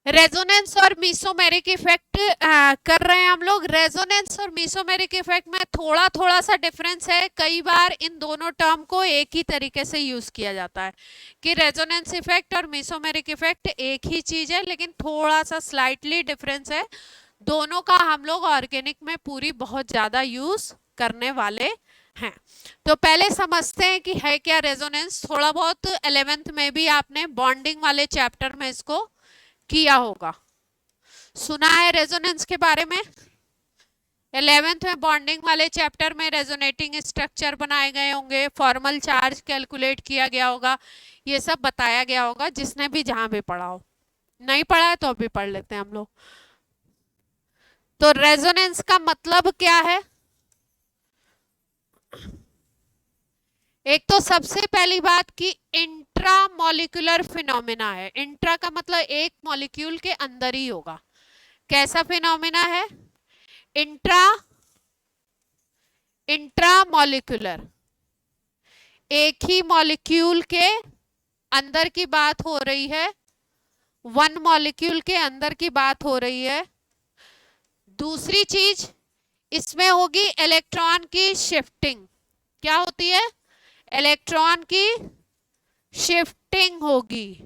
Resonance और मीसोमेरिक effect कर रहे हैं हम लोग। रेजोनेंस और मीसोमेरिक इफेक्ट में थोड़ा थोड़ा सा डिफरेंस है। कई बार इन दोनों टर्म को एक ही तरीके से यूज किया जाता है कि रेजोनेंस इफेक्ट और मीसोमेरिक इफेक्ट एक ही चीज है, लेकिन थोड़ा सा स्लाइटली डिफरेंस है। दोनों का हम लोग ऑर्गेनिक में पूरी बहुत ज्यादा यूज करने वाले हैं। तो पहले समझते हैं कि है क्या रेजोनेंस। थोड़ा बहुत 11th में भी आपने बॉन्डिंग वाले चैप्टर में इसको किया होगा, सुना है रेजोनेंस के बारे में। 11th में बॉन्डिंग वाले चैप्टर में रेजोनेटिंग स्ट्रक्चर बनाए गए होंगे, फॉर्मल चार्ज कैलकुलेट किया गया होगा, ये सब बताया गया होगा जिसने भी जहां भी पढ़ा हो। नहीं पढ़ा है तो अभी पढ़ लेते हैं हम लोग। तो रेजोनेंस का मतलब क्या है? एक तो सबसे पहली बात कि इंट्रा मॉलिक्यूलर फिनोमिना है। इंट्रा का मतलब एक मॉलिक्यूल के अंदर ही होगा। कैसा फिनोमिना है? इंट्रा मॉलिक्यूलर, एक ही मॉलिक्यूल के अंदर की बात हो रही है, वन मॉलिक्यूल के अंदर की बात हो रही है। दूसरी चीज इसमें होगी इलेक्ट्रॉन की शिफ्टिंग। क्या होती है? इलेक्ट्रॉन की शिफ्टिंग होगी।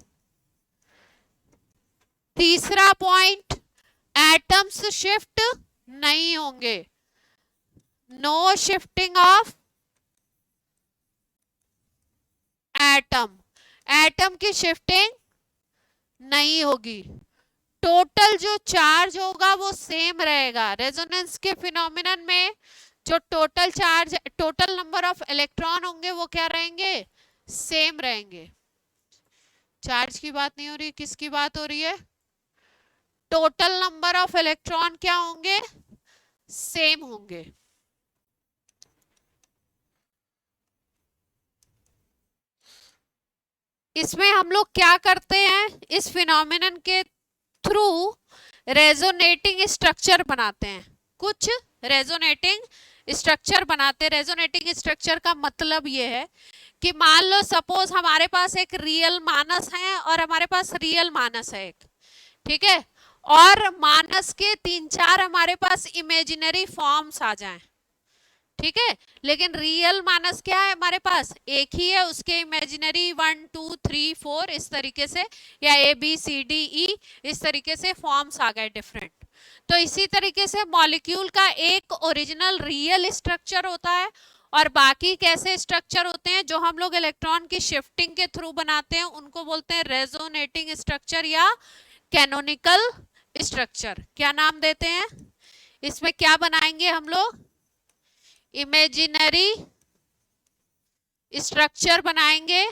तीसरा पॉइंट, एटम्स शिफ्ट नहीं होंगे। No shifting of atom, atom की शिफ्टिंग नहीं होगी। टोटल जो चार्ज होगा वो सेम रहेगा। रेजोनेंस के फिनोमिनन में जो total charge, total number of electron होंगे वो क्या रहेंगे? सेम रहेंगे। चार्ज की बात नहीं हो रही, किसकी बात हो रही है? टोटल नंबर ऑफ इलेक्ट्रॉन क्या होंगे? सेम होंगे। इसमें हम लोग क्या करते हैं? इस फिनोमिनन के थ्रू रेजोनेटिंग स्ट्रक्चर बनाते हैं। कुछ रेजोनेटिंग स्ट्रक्चर बनाते हैं। रेजोनेटिंग स्ट्रक्चर का मतलब ये है कि मान लो सपोज हमारे पास एक रियल मानस है और हमारे पास रियल मानस है एक, ठीक है, और मानस के 3-4 हमारे पास इमेजिनरी फॉर्म्स आ जाएं, ठीक है, लेकिन रियल मानस क्या है हमारे पास? एक ही है, उसके इमेजिनरी 1 2 3 4 इस तरीके से, या ABCDE इस तरीके से फॉर्म्स आ गए डिफरेंट। तो इसी तरीके से मॉलिक्यूल का एक ओरिजिनल रियल स्ट्रक्चर होता है और बाकी कैसे स्ट्रक्चर होते हैं जो हम लोग इलेक्ट्रॉन की शिफ्टिंग के थ्रू बनाते हैं, उनको बोलते हैं रेजोनेटिंग स्ट्रक्चर या कैनोनिकल स्ट्रक्चर। क्या नाम देते हैं? इसमें क्या बनाएंगे हम लोग? इमेजिनरी स्ट्रक्चर बनाएंगे,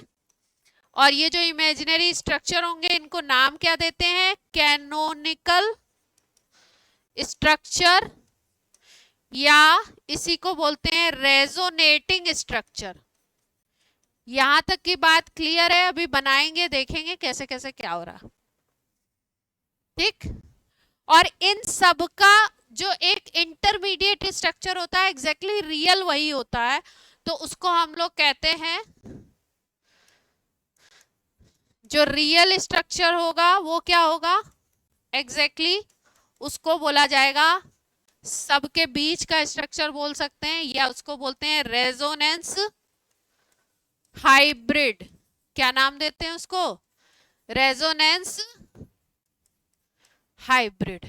और ये जो इमेजिनरी स्ट्रक्चर होंगे इनको नाम क्या देते हैं? कैनोनिकल स्ट्रक्चर, या इसी को बोलते हैं रेजोनेटिंग स्ट्रक्चर। यहां तक की बात क्लियर है? अभी बनाएंगे, देखेंगे कैसे कैसे क्या हो रहा, ठीक। और इन सब का जो एक इंटरमीडिएट स्ट्रक्चर होता है, एग्जैक्टली रियल वही होता है, तो उसको हम लोग कहते हैं, जो रियल स्ट्रक्चर होगा वो क्या होगा? एग्जैक्टली उसको बोला जाएगा, सबके बीच का स्ट्रक्चर बोल सकते हैं, या उसको बोलते हैं रेजोनेंस हाइब्रिड। क्या नाम देते हैं उसको? रेजोनेंस हाइब्रिड,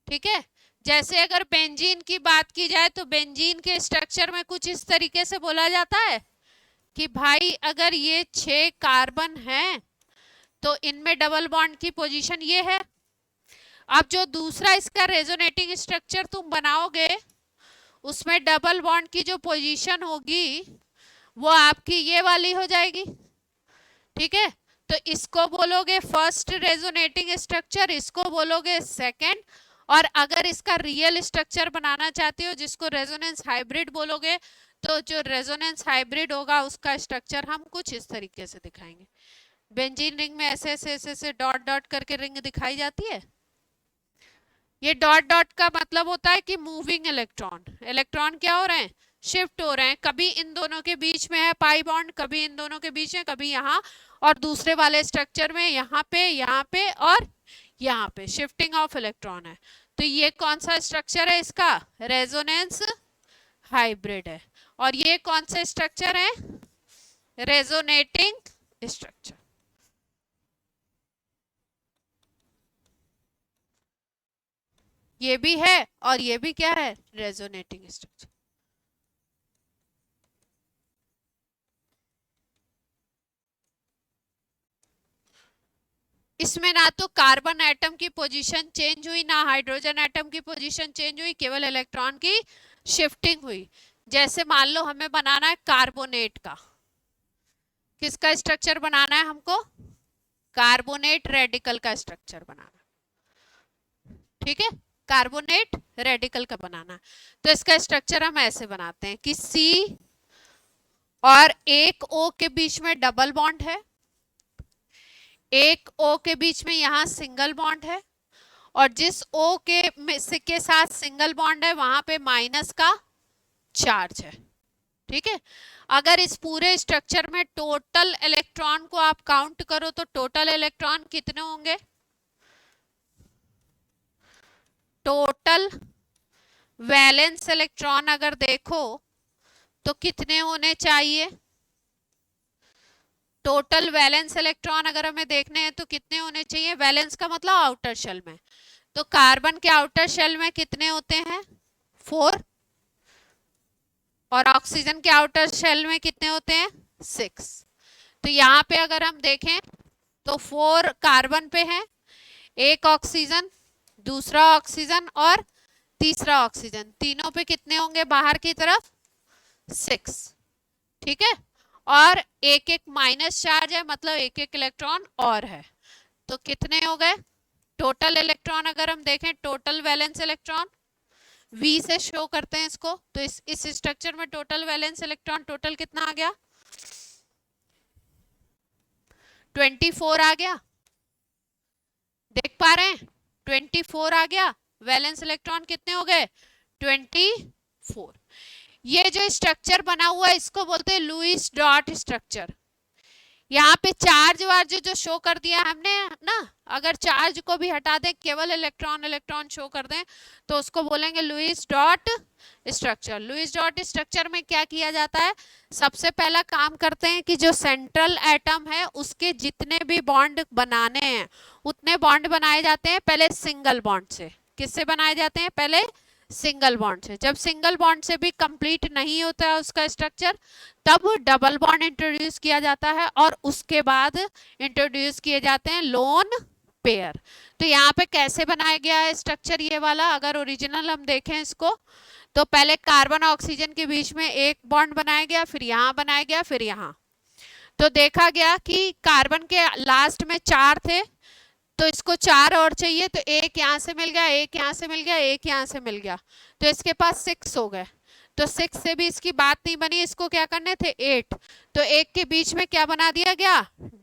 ठीक है। जैसे अगर बेंजीन की बात की जाए तो बेंजीन के स्ट्रक्चर में कुछ इस तरीके से बोला जाता है कि भाई अगर ये 6 कार्बन हैं तो इनमें डबल बॉन्ड की पोजीशन ये है। अब जो दूसरा इसका रेजोनेटिंग स्ट्रक्चर तुम बनाओगे उसमें डबल बॉन्ड की जो पोजीशन होगी वो आपकी ये वाली हो जाएगी, ठीक है। तो इसको बोलोगे फर्स्ट रेजोनेटिंग स्ट्रक्चर, इसको बोलोगे सेकंड, और अगर इसका रियल स्ट्रक्चर बनाना चाहते हो जिसको रेजोनेंस हाइब्रिड बोलोगे, तो जो रेजोनेंस हाइब्रिड होगा उसका स्ट्रक्चर हम कुछ इस तरीके से दिखाएंगे। बेंजीन रिंग में ऐसे ऐसे ऐसे ऐसे डॉट डॉट करके रिंग दिखाई जाती है। ये डॉट डॉट का मतलब होता है कि मूविंग इलेक्ट्रॉन, इलेक्ट्रॉन क्या हो रहे हैं? शिफ्ट हो रहे हैं। कभी इन दोनों के बीच में है पाई बॉन्ड, कभी इन दोनों के बीच में, कभी यहाँ, और दूसरे वाले स्ट्रक्चर में यहाँ पे और यहाँ पे शिफ्टिंग ऑफ इलेक्ट्रॉन है। तो ये कौन सा स्ट्रक्चर है इसका? रेजोनेंस हाइब्रिड है। और ये कौन सा स्ट्रक्चर है? Resonating structure. ये भी है और ये भी क्या है? Resonating structure. इसमें ना तो कार्बन एटम की पोजीशन चेंज हुई, ना हाइड्रोजन एटम की पोजीशन चेंज हुई, केवल इलेक्ट्रॉन की शिफ्टिंग हुई। जैसे मान लो हमें बनाना है कार्बोनेट का, किसका स्ट्रक्चर बनाना है हमको? कार्बोनेट रेडिकल का स्ट्रक्चर बनाना, ठीक है, कार्बोनेट रेडिकल का बनाना है। तो इसका स्ट्रक्चर हम ऐसे बनाते हैं कि C और एक O के बीच में डबल बॉन्ड है, एक O के बीच में यहाँ सिंगल बॉन्ड है, और जिस O के साथ सिंगल बॉन्ड है वहां पे माइनस का चार्ज है, ठीक है। अगर इस पूरे स्ट्रक्चर में टोटल इलेक्ट्रॉन को आप काउंट करो तो टोटल इलेक्ट्रॉन कितने होंगे? टोटल वैलेंस इलेक्ट्रॉन अगर देखो तो कितने होने चाहिए? टोटल वैलेंस इलेक्ट्रॉन अगर हमें देखने हैं तो कितने होने चाहिए? वैलेंस का मतलब आउटर शेल में। तो कार्बन के आउटर शेल में कितने होते हैं? 4। और ऑक्सीजन के आउटर शेल में कितने होते हैं? 6। तो यहाँ पे अगर हम देखें तो 4 कार्बन पे है, एक ऑक्सीजन, दूसरा ऑक्सीजन और तीसरा ऑक्सीजन, तीनों पे कितने होंगे बाहर की तरफ? 6, ठीक है। और एक एक माइनस चार्ज है, मतलब एक एक इलेक्ट्रॉन और है। तो कितने हो गए टोटल इलेक्ट्रॉन? अगर हम देखें टोटल वैलेंस इलेक्ट्रॉन, V से शो करते हैं इसको, तो इस स्ट्रक्चर में टोटल वैलेंस इलेक्ट्रॉन टोटल कितना आ गया? 24 आ गया, देख पा रहे हैं? 24 आ गया। वैलेंस इलेक्ट्रॉन कितने हो गए? 24। ये जो स्ट्रक्चर बना हुआ है इसको बोलते हैं लुईस डॉट स्ट्रक्चर। यहाँ पे चार्ज वार्ज जो शो कर दिया हमने ना, अगर चार्ज को भी हटा दें, केवल इलेक्ट्रॉन शो कर दें, तो उसको बोलेंगे Lewis dot structure. Lewis dot structure में क्या किया जाता है? सबसे पहला काम करते हैं कि जो सेंट्रल एटम है उसके जितने भी बॉन्ड बनाने हैं उतने बॉन्ड बनाए जाते हैं पहले सिंगल बॉन्ड से। किससे बनाए जाते हैं? पहले सिंगल बॉन्ड से। जब सिंगल बॉन्ड से भी कंप्लीट नहीं होता है उसका स्ट्रक्चर, तब डबल बॉन्ड इंट्रोड्यूस किया जाता है और उसके बाद इंट्रोड्यूस किए जाते हैं लोन पेयर। तो यहाँ पे कैसे बनाया गया है स्ट्रक्चर ये वाला? अगर ओरिजिनल हम देखें इसको तो पहले कार्बन ऑक्सीजन के बीच में एक बॉन्ड बनाया गया, फिर यहाँ बनाया गया, फिर यहाँ। तो देखा गया कि कार्बन के लास्ट में 4 थे, तो इसको 4 और चाहिए, तो एक यहाँ से मिल गया, एक यहाँ से मिल गया, एक यहाँ से मिल गया, तो इसके पास 6 हो गए। तो 6 से भी इसकी बात नहीं बनी, इसको क्या करने थे? 8। तो एक के बीच में क्या बना दिया गया?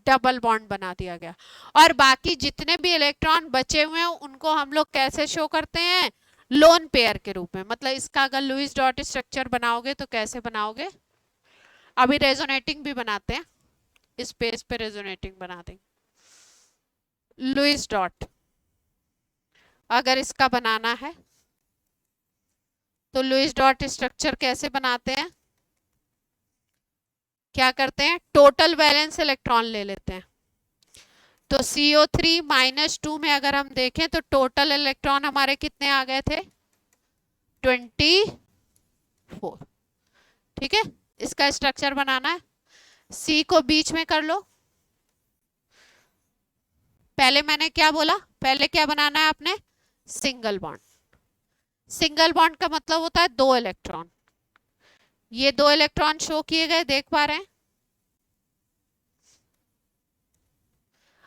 डबल बॉन्ड बना दिया गया। और बाकी जितने भी इलेक्ट्रॉन बचे हुए हैं उनको हम लोग कैसे शो करते हैं? लोन पेयर के रूप में। मतलब इसका अगर लुईस डॉट स्ट्रक्चर बनाओगे तो कैसे बनाओगे? अभी रेजोनेटिंग भी बनाते हैं, इस पेज पे रेजोनेटिंग बना देंगे। लुईस डॉट अगर इसका बनाना है तो लुईस डॉट स्ट्रक्चर कैसे बनाते हैं? क्या करते हैं? टोटल वैलेंस इलेक्ट्रॉन ले लेते हैं। तो CO3 -2 में अगर हम देखें तो टोटल इलेक्ट्रॉन हमारे कितने आ गए थे? 24, ठीक है। इसका स्ट्रक्चर बनाना है, C को बीच में कर लो। पहले मैंने क्या बोला? पहले क्या बनाना है आपने? Single bond. सिंगल बॉन्ड का मतलब होता है 2 इलेक्ट्रॉन। ये 2 इलेक्ट्रॉन शो किए गए, देख पा रहे हैं?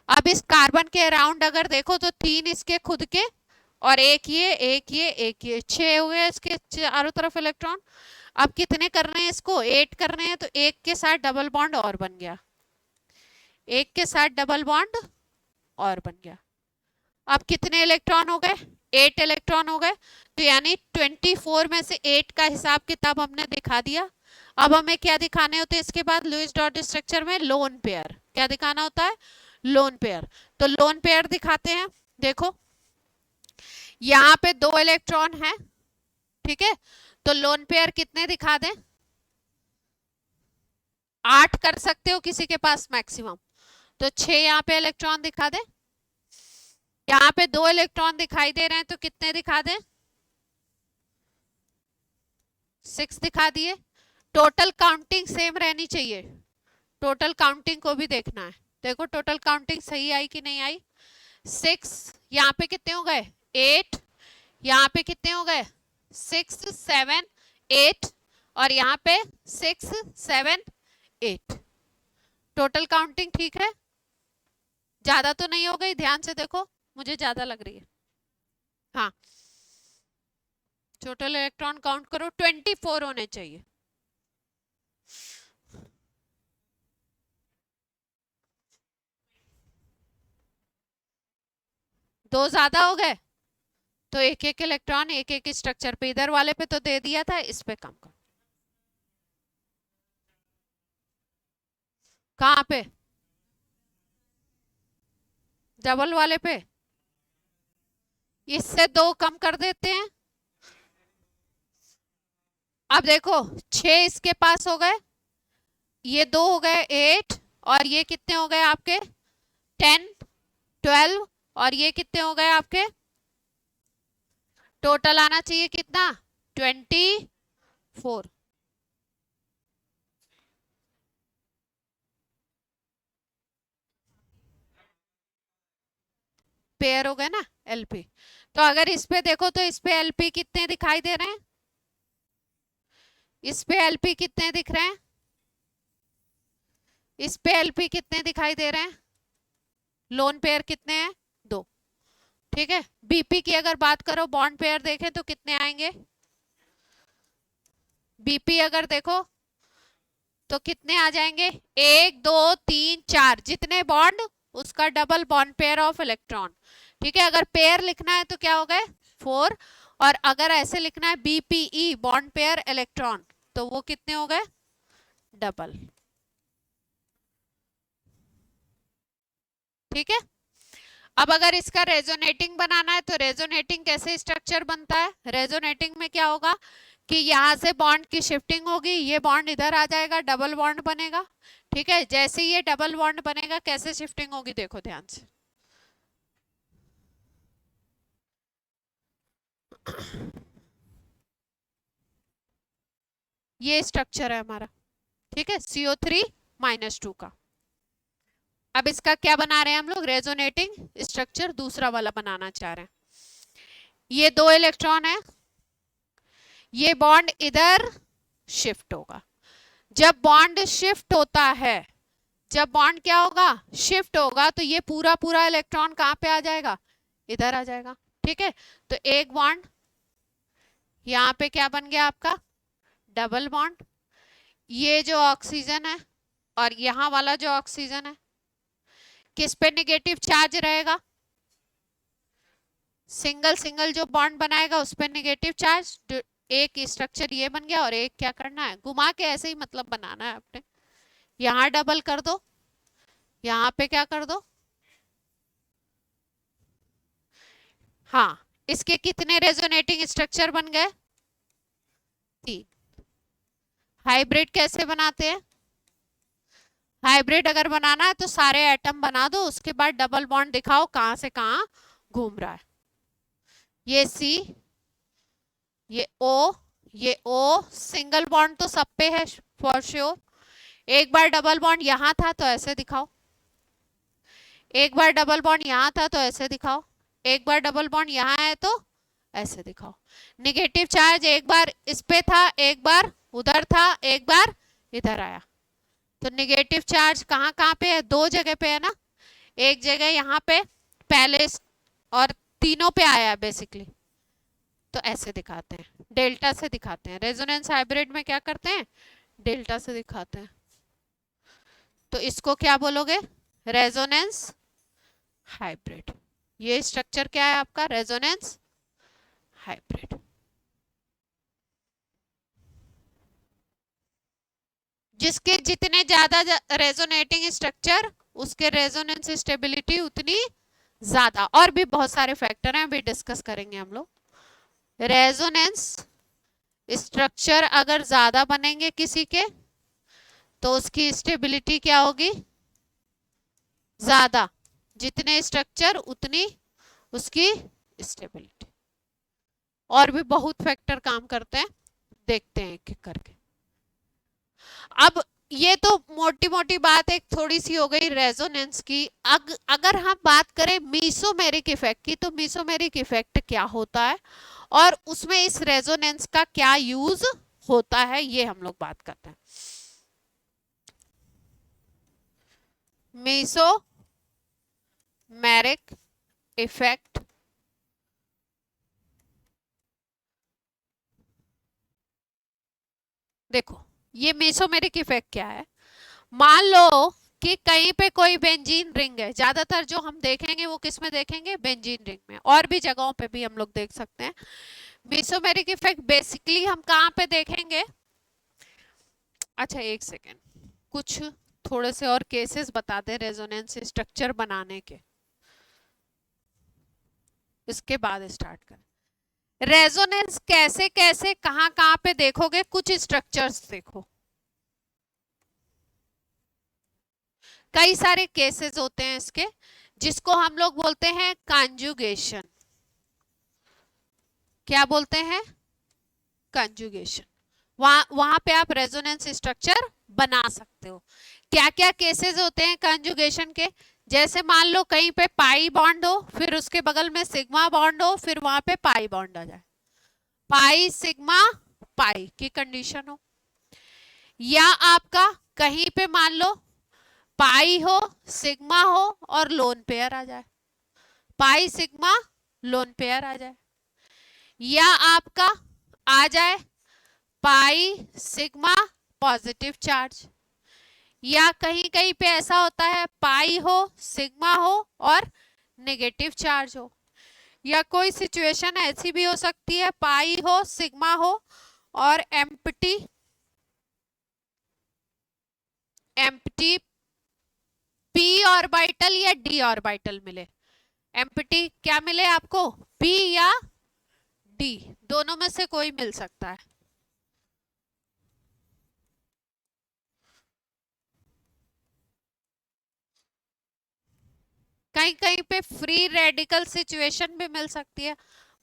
अब इस कार्बन के अराउंड अगर देखो तो 3 इसके खुद के और एक ये, एक ये, एक ये, 6 हुए इसके चारों तरफ इलेक्ट्रॉन। अब कितने करने हैं इसको? 8 करने हैं, तो एक के साथ डबल बॉन्ड और बन गया, एक के साथ डबल बॉन्ड और बन गया। अब कितने इलेक्ट्रॉन हो गए? 8 इलेक्ट्रॉन हो गए। तो यानी 24 में से 8 का हिसाब किताब हमने दिखा दिया। अब हमें क्या दिखाने होते हैं इसके बाद लुईस डॉट स्ट्रक्चर में? Lone pair. क्या दिखाना होता है? Lone pair. तो लोन पेयर दिखाते हैं। देखो यहाँ पे 2 इलेक्ट्रॉन है, ठीक है, तो लोन पेयर कितने दिखा दें? 8 कर सकते हो किसी के पास मैक्सिमम, तो 6 यहाँ पे इलेक्ट्रॉन दिखा दे। यहाँ पे 2 इलेक्ट्रॉन दिखाई दे रहे हैं, तो कितने दिखा दें? 6 दिखा दिए। टोटल काउंटिंग सेम रहनी चाहिए, टोटल काउंटिंग को भी देखना है। देखो टोटल काउंटिंग सही आई कि नहीं आई? 6 यहाँ पे कितने हो गए? 8, यहाँ पे कितने हो गए? 6 7 8, और यहाँ पे 6 7 8। टोटल काउंटिंग ठीक है? ज्यादा तो नहीं हो गई? ध्यान से देखो, मुझे ज्यादा लग रही है। हाँ, टोटल इलेक्ट्रॉन काउंट करो, 24 होने चाहिए। दो ज्यादा हो गए, तो एक एक इलेक्ट्रॉन एक एक स्ट्रक्चर पे, इधर वाले पे तो दे दिया था, इस पे कम करो। कहाँ पे? डबल वाले पे। इससे 2 कम कर देते हैं। अब देखो 6 इसके पास हो गए, ये 2 हो गए 8, और ये कितने हो गए आपके? 10 12, और ये कितने हो गए आपके? टोटल आना चाहिए कितना? 24। पेयर हो गए ना एलपी। तो अगर इस पे देखो तो इस पे एलपी कितने दिखाई दे रहे हैं? इस पे एलपी कितने दिख रहे हैं? इस पे एलपी कितने दिखाई दे रहे हैं? लोन पेयर कितने हैं? 2, ठीक है। बीपी की अगर बात करो, बॉन्ड पेयर देखें तो कितने आएंगे? बीपी अगर देखो तो कितने आ जाएंगे? 1 2 3 4, जितने बॉन्ड उसका double bond pair of electron, ठीक है। अगर पेयर लिखना है तो क्या हो गए? 4, और अगर ऐसे लिखना है बीपीई बॉन्ड पेयर इलेक्ट्रॉन, तो वो कितने हो गए? डबल, ठीक है। अब अगर इसका रेजोनेटिंग बनाना है तो रेजोनेटिंग कैसे स्ट्रक्चर बनता है? रेजोनेटिंग में क्या होगा कि यहाँ से बॉन्ड की शिफ्टिंग होगी, ये बॉन्ड इधर आ जाएगा, डबल बॉन्ड बनेगा, ठीक है। जैसे ही ये डबल बॉन्ड बनेगा, कैसे शिफ्टिंग होगी देखो ध्यान से। ये स्ट्रक्चर है हमारा, ठीक है, CO3-2 का। अब इसका क्या बना रहे हैं हम लोग? रेजोनेटिंग स्ट्रक्चर दूसरा वाला बनाना चाह रहे हैं। ये 2 इलेक्ट्रॉन है, ये बॉन्ड इधर शिफ्ट होगा। जब बॉन्ड शिफ्ट होता है, जब बॉन्ड क्या होगा? शिफ्ट होगा, तो ये पूरा पूरा इलेक्ट्रॉन कहाँ पे आ जाएगा? इधर आ जाएगा, ठीक है। तो एक बॉन्ड यहाँ पे क्या बन गया आपका? Double bond. ये जो ऑक्सीजन है और यहाँ वाला जो ऑक्सीजन है, किस पे नेगेटिव चार्ज रहेगा? सिंगल सिंगल जो बॉन्ड बनाएगा उस पे नेगेटिव चार्ज। एक स्ट्रक्चर ये बन गया, और एक क्या करना है? घुमा के ऐसे ही मतलब बनाना है आपने। यहाँ डबल कर दो, यहाँ पे क्या कर दो? हाँ, इसके कितने रेजोनेटिंग स्ट्रक्चर बन गए? 3। हाइब्रिड कैसे बनाते हैं? हाइब्रिड अगर बनाना है तो सारे एटम बना दो, उसके बाद डबल बॉन्ड दिखाओ कहां से कहां घूम रहा है। ये C, ये O, ये O, सिंगल बॉन्ड तो सब पे है फॉर श्योर। एक बार डबल बॉन्ड यहां था तो ऐसे दिखाओ, एक बार डबल बॉन्ड यहां था तो ऐसे दिखाओ, एक बार डबल बॉन्ड यहां है तो ऐसे दिखाओ। नेगेटिव चार्ज एक बार इस पे था, एक बार उधर था, एक बार इधर आया। तो नेगेटिव चार्ज कहाँ कहाँ पे है? 2 जगह पे है ना, एक जगह यहाँ पे पहले, और तीनों पे आया है बेसिकली। तो ऐसे दिखाते हैं, डेल्टा से दिखाते हैं। रेजोनेंस हाइब्रिड में क्या करते हैं? डेल्टा से दिखाते हैं। तो इसको क्या बोलोगे? Resonance hybrid. ये स्ट्रक्चर क्या है आपका? Resonance hybrid. जिसके जितने ज्यादा रेजोनेटिंग स्ट्रक्चर, उसके रेजोनेंस स्टेबिलिटी उतनी ज्यादा। और भी बहुत सारे फैक्टर हैं, अभी डिस्कस करेंगे हम लोग। रेजोनेंस स्ट्रक्चर अगर ज्यादा बनेंगे किसी के तो उसकी स्टेबिलिटी क्या होगी, ज्यादा। जितने स्ट्रक्चर उतनी उसकी स्टेबिलिटी। और भी बहुत फैक्टर काम करते हैं, देखते हैं एक एक करके। अब ये तो मोटी मोटी बात एक थोड़ी सी हो गई रेजोनेंस की। अगर हम बात करें मीसोमेरिक इफेक्ट की, तो मीसोमेरिक इफेक्ट क्या होता है और उसमें इस रेजोनेंस का क्या यूज होता है, ये हम लोग बात करते हैं। मीसोमेरिक इफेक्ट देखो, ये मीसोमेरिक इफेक्ट क्या है। मान लो कि कहीं पे कोई बेंजीन रिंग है, ज्यादातर जो हम देखेंगे वो किस में देखेंगे, बेंजीन रिंग में। और भी जगहों पे भी हम लोग देख सकते हैं। मीसोमेरिक इफेक्ट बेसिकली हम कहाँ पे देखेंगे। अच्छा एक सेकेंड, कुछ थोड़े से और केसेस बता दे रेजोनेंस स्ट्रक्चर बनाने के, इसके बाद स्टार्ट करें। रेजोनेंस कैसे कैसे कहाँ कहाँ पे देखोगे, कुछ स्ट्रक्चर्स देखो। कई सारे केसेस होते हैं इसके, जिसको हम लोग बोलते हैं कॉन्जुगेशन। क्या बोलते हैं, कॉन्जुगेशन। वहां पे आप रेजोनेंस स्ट्रक्चर बना सकते हो। क्या क्या केसेस होते हैं कॉन्जुगेशन के, जैसे मान लो कहीं पे पाई बॉन्ड हो, फिर उसके बगल में सिग्मा बॉन्ड हो, फिर वहां पे पाई बॉन्ड आ जाए, पाई सिग्मा पाई की कंडीशन हो। या आपका कहीं पे मान लो पाई हो, सिग्मा हो और लोन पेयर आ जाए, पाई सिग्मा लोन पेयर आ जाए। या आपका आ जाए पाई सिग्मा पॉजिटिव चार्ज। या कहीं कहीं पे ऐसा होता है पाई हो, सिग्मा हो और नेगेटिव चार्ज हो। या कोई सिचुएशन ऐसी भी हो सकती है पाई हो, सिग्मा हो और एम्प्टी पी ऑर्बिटल या डी ऑर्बिटल मिले। एम्प्टी क्या मिले आपको, पी या डी, दोनों में से कोई मिल सकता है। कहीं कहीं पे फ्री रेडिकल सिचुएशन भी मिल सकती है,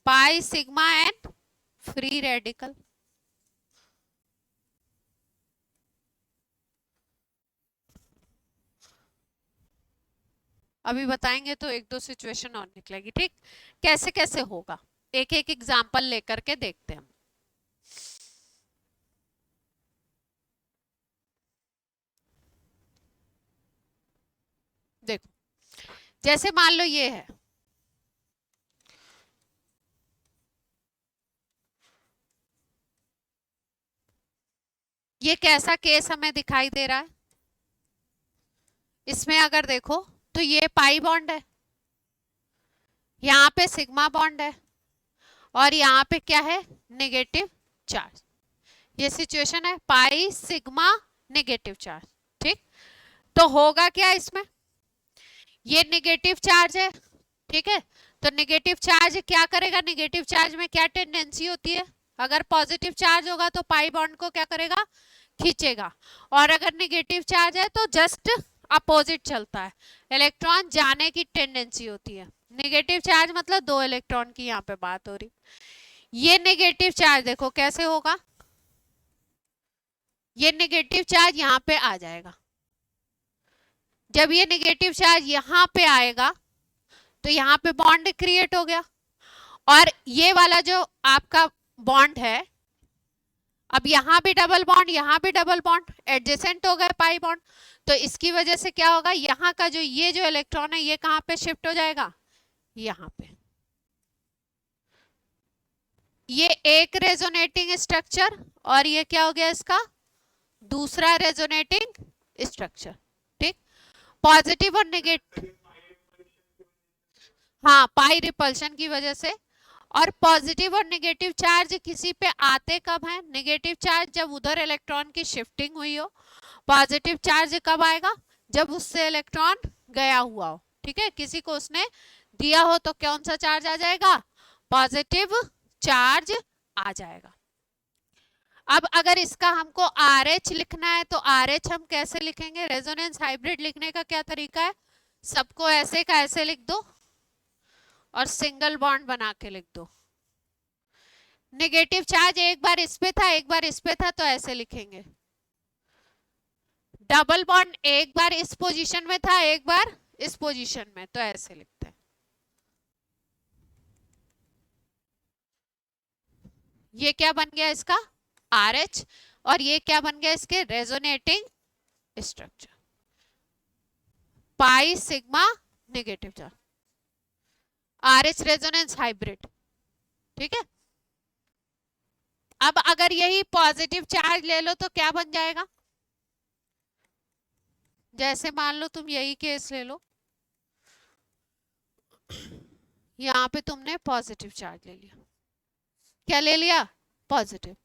pi sigma and free radical. अभी बताएंगे तो एक दो सिचुएशन और निकलेगी, ठीक। कैसे कैसे होगा एक एक एग्जांपल लेकर के देखते हैं हम। देखो जैसे मान लो ये है, ये कैसा केस हमें दिखाई दे रहा है। इसमें अगर देखो तो ये पाई बॉन्ड है, यहाँ पे सिग्मा बॉन्ड है और यहाँ पे क्या है, नेगेटिव चार्ज। ये सिचुएशन है पाई सिग्मा नेगेटिव चार्ज, ठीक। तो होगा क्या इसमें, ये नेगेटिव चार्ज है, ठीक है। तो नेगेटिव चार्ज क्या करेगा, नेगेटिव चार्ज में क्या टेंडेंसी होती है, अगर पॉजिटिव चार्ज होगा तो पाई बॉन्ड को क्या करेगा, खींचेगा। और अगर नेगेटिव चार्ज है तो जस्ट अपोजिट चलता है, इलेक्ट्रॉन जाने की टेंडेंसी होती है। नेगेटिव चार्ज मतलब दो इलेक्ट्रॉन की यहाँ पे बात हो रही। ये नेगेटिव चार्ज देखो कैसे होगा, ये नेगेटिव चार्ज यहाँ पे आ जाएगा। जब ये नेगेटिव चार्ज यहाँ पे आएगा तो यहाँ पे बॉन्ड क्रिएट हो गया, और ये वाला जो आपका बॉन्ड है, अब यहाँ भी डबल बॉन्ड, यहाँ भी डबल बॉन्ड, एडजेसेंट हो गए पाई बॉन्ड। तो इसकी वजह से क्या होगा, यहाँ का जो ये जो इलेक्ट्रॉन है ये कहाँ पे शिफ्ट हो जाएगा, यहाँ पे। ये एक रेजोनेटिंग स्ट्रक्चर और ये क्या हो गया इसका दूसरा रेजोनेटिंग स्ट्रक्चर, ठीक। पॉजिटिव और नेगेटिव, हाँ पाई रिपल्शन की वजह से। और पॉजिटिव और नेगेटिव चार्ज किसी पे आते कब हैं, नेगेटिव चार्ज जब उधर इलेक्ट्रॉन की शिफ्टिंग हुई हो। पॉजिटिव चार्ज कब आएगा, जब उससे इलेक्ट्रॉन गया हुआ हो, ठीक है, किसी को उसने दिया हो तो कौन सा चार्ज आ जाएगा, पॉजिटिव चार्ज आ जाएगा। अब अगर इसका हमको RH लिखना है तो RH हम कैसे लिखेंगे, रेजोनेंस हाइब्रिड लिखने का क्या तरीका है, सबको ऐसे का ऐसे लिख दो और सिंगल बॉन्ड बना के लिख दो। नेगेटिव चार्ज एक बार इस पे था एक बार इस पे था तो ऐसे लिखेंगे, डबल बॉन्ड एक बार इस पोजीशन में था एक बार इस पोजीशन में तो ऐसे लिखते हैं। ये क्या बन गया इसका RH और ये क्या बन गया इसके resonating structure, pi sigma negative charge, RH resonance hybrid, ठीक है। अब अगर यही पॉजिटिव चार्ज ले लो तो क्या बन जाएगा, जैसे मान लो तुम यही केस ले लो, यहाँ पे तुमने पॉजिटिव चार्ज ले लिया, क्या ले लिया, पॉजिटिव,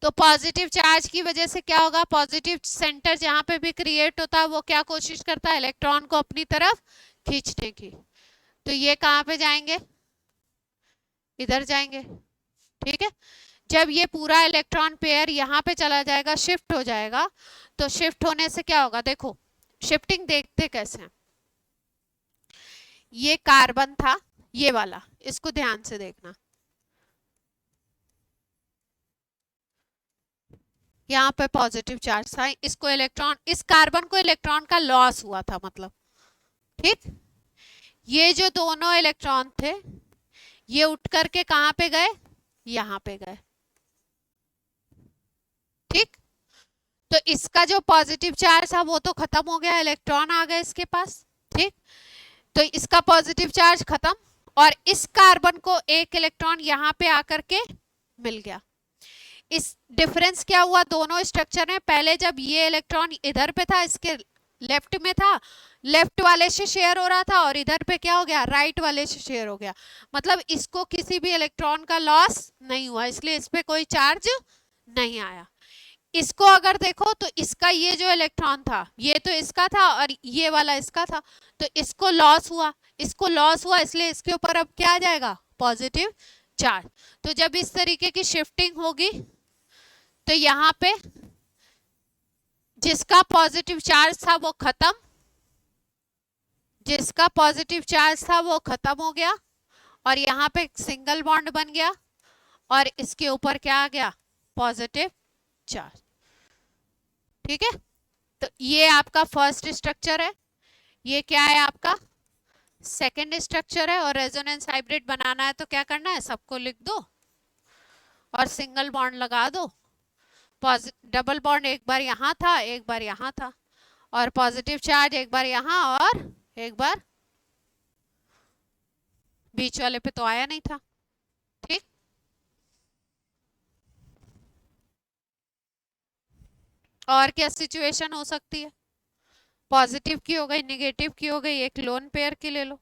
तो पॉजिटिव चार्ज की वजह से क्या होगा, पॉजिटिव सेंटर जहां पे भी क्रिएट होता है वो क्या कोशिश करता है, इलेक्ट्रॉन को अपनी तरफ खींचने की, तो ये कहां पे जाएंगे, इधर जाएंगे, ठीक है। जब ये पूरा इलेक्ट्रॉन पेयर यहाँ पे चला जाएगा, शिफ्ट हो जाएगा, तो शिफ्ट होने से क्या होगा, देखो शिफ्टिंग देखते कैसे हैं, ये कार्बन था ये वाला, इसको ध्यान से देखना, यहाँ पे पॉजिटिव चार्ज था, इसको इलेक्ट्रॉन, इस कार्बन को इलेक्ट्रॉन का लॉस हुआ था मतलब, ठीक। ये जो दोनों इलेक्ट्रॉन थे ये उठ करके कहां पे गए, यहां पे गए, ठीक। तो इसका जो पॉजिटिव चार्ज था वो तो खत्म हो गया, इलेक्ट्रॉन आ गए इसके पास, ठीक। तो इसका पॉजिटिव चार्ज खत्म और इस कार्बन को एक इलेक्ट्रॉन यहाँ पे आकर के मिल गया। इस डिफरेंस क्या हुआ दोनों स्ट्रक्चर में, पहले जब ये इलेक्ट्रॉन इधर पे था इसके लेफ्ट में था, लेफ्ट वाले से शेयर हो रहा था और इधर पे क्या हो गया, राइट वाले से शेयर हो गया, मतलब इसको किसी भी इलेक्ट्रॉन का लॉस नहीं हुआ, इसलिए इस पे कोई चार्ज नहीं आया। इसको अगर देखो तो इसका ये जो इलेक्ट्रॉन था ये तो इसका था और ये वाला इसका था, तो इसको लॉस हुआ, इसको लॉस हुआ, इसलिए इसके ऊपर अब क्या आ जाएगा, पॉजिटिव चार्ज। तो जब इस तरीके की शिफ्टिंग होगी तो यहाँ पे जिसका पॉजिटिव चार्ज था वो खत्म, जिसका पॉजिटिव चार्ज था वो खत्म हो गया और यहाँ पे सिंगल बॉन्ड बन गया और इसके ऊपर क्या आ गया, पॉजिटिव चार्ज, ठीक है। तो ये आपका फर्स्ट स्ट्रक्चर है, ये क्या है आपका सेकंड स्ट्रक्चर है, और रेजोनेंस हाइब्रिड बनाना है तो क्या करना है, सबको लिख दो और सिंगल बॉन्ड लगा दो, डबल बॉन्ड एक बार यहाँ था एक बार यहाँ था, और पॉजिटिव चार्ज एक बार यहाँ और एक बार बीच वाले पे तो आया नहीं था, ठीक। और क्या सिचुएशन हो सकती है, पॉजिटिव की हो गई, नेगेटिव की हो गई, एक लोन पेयर की ले लो,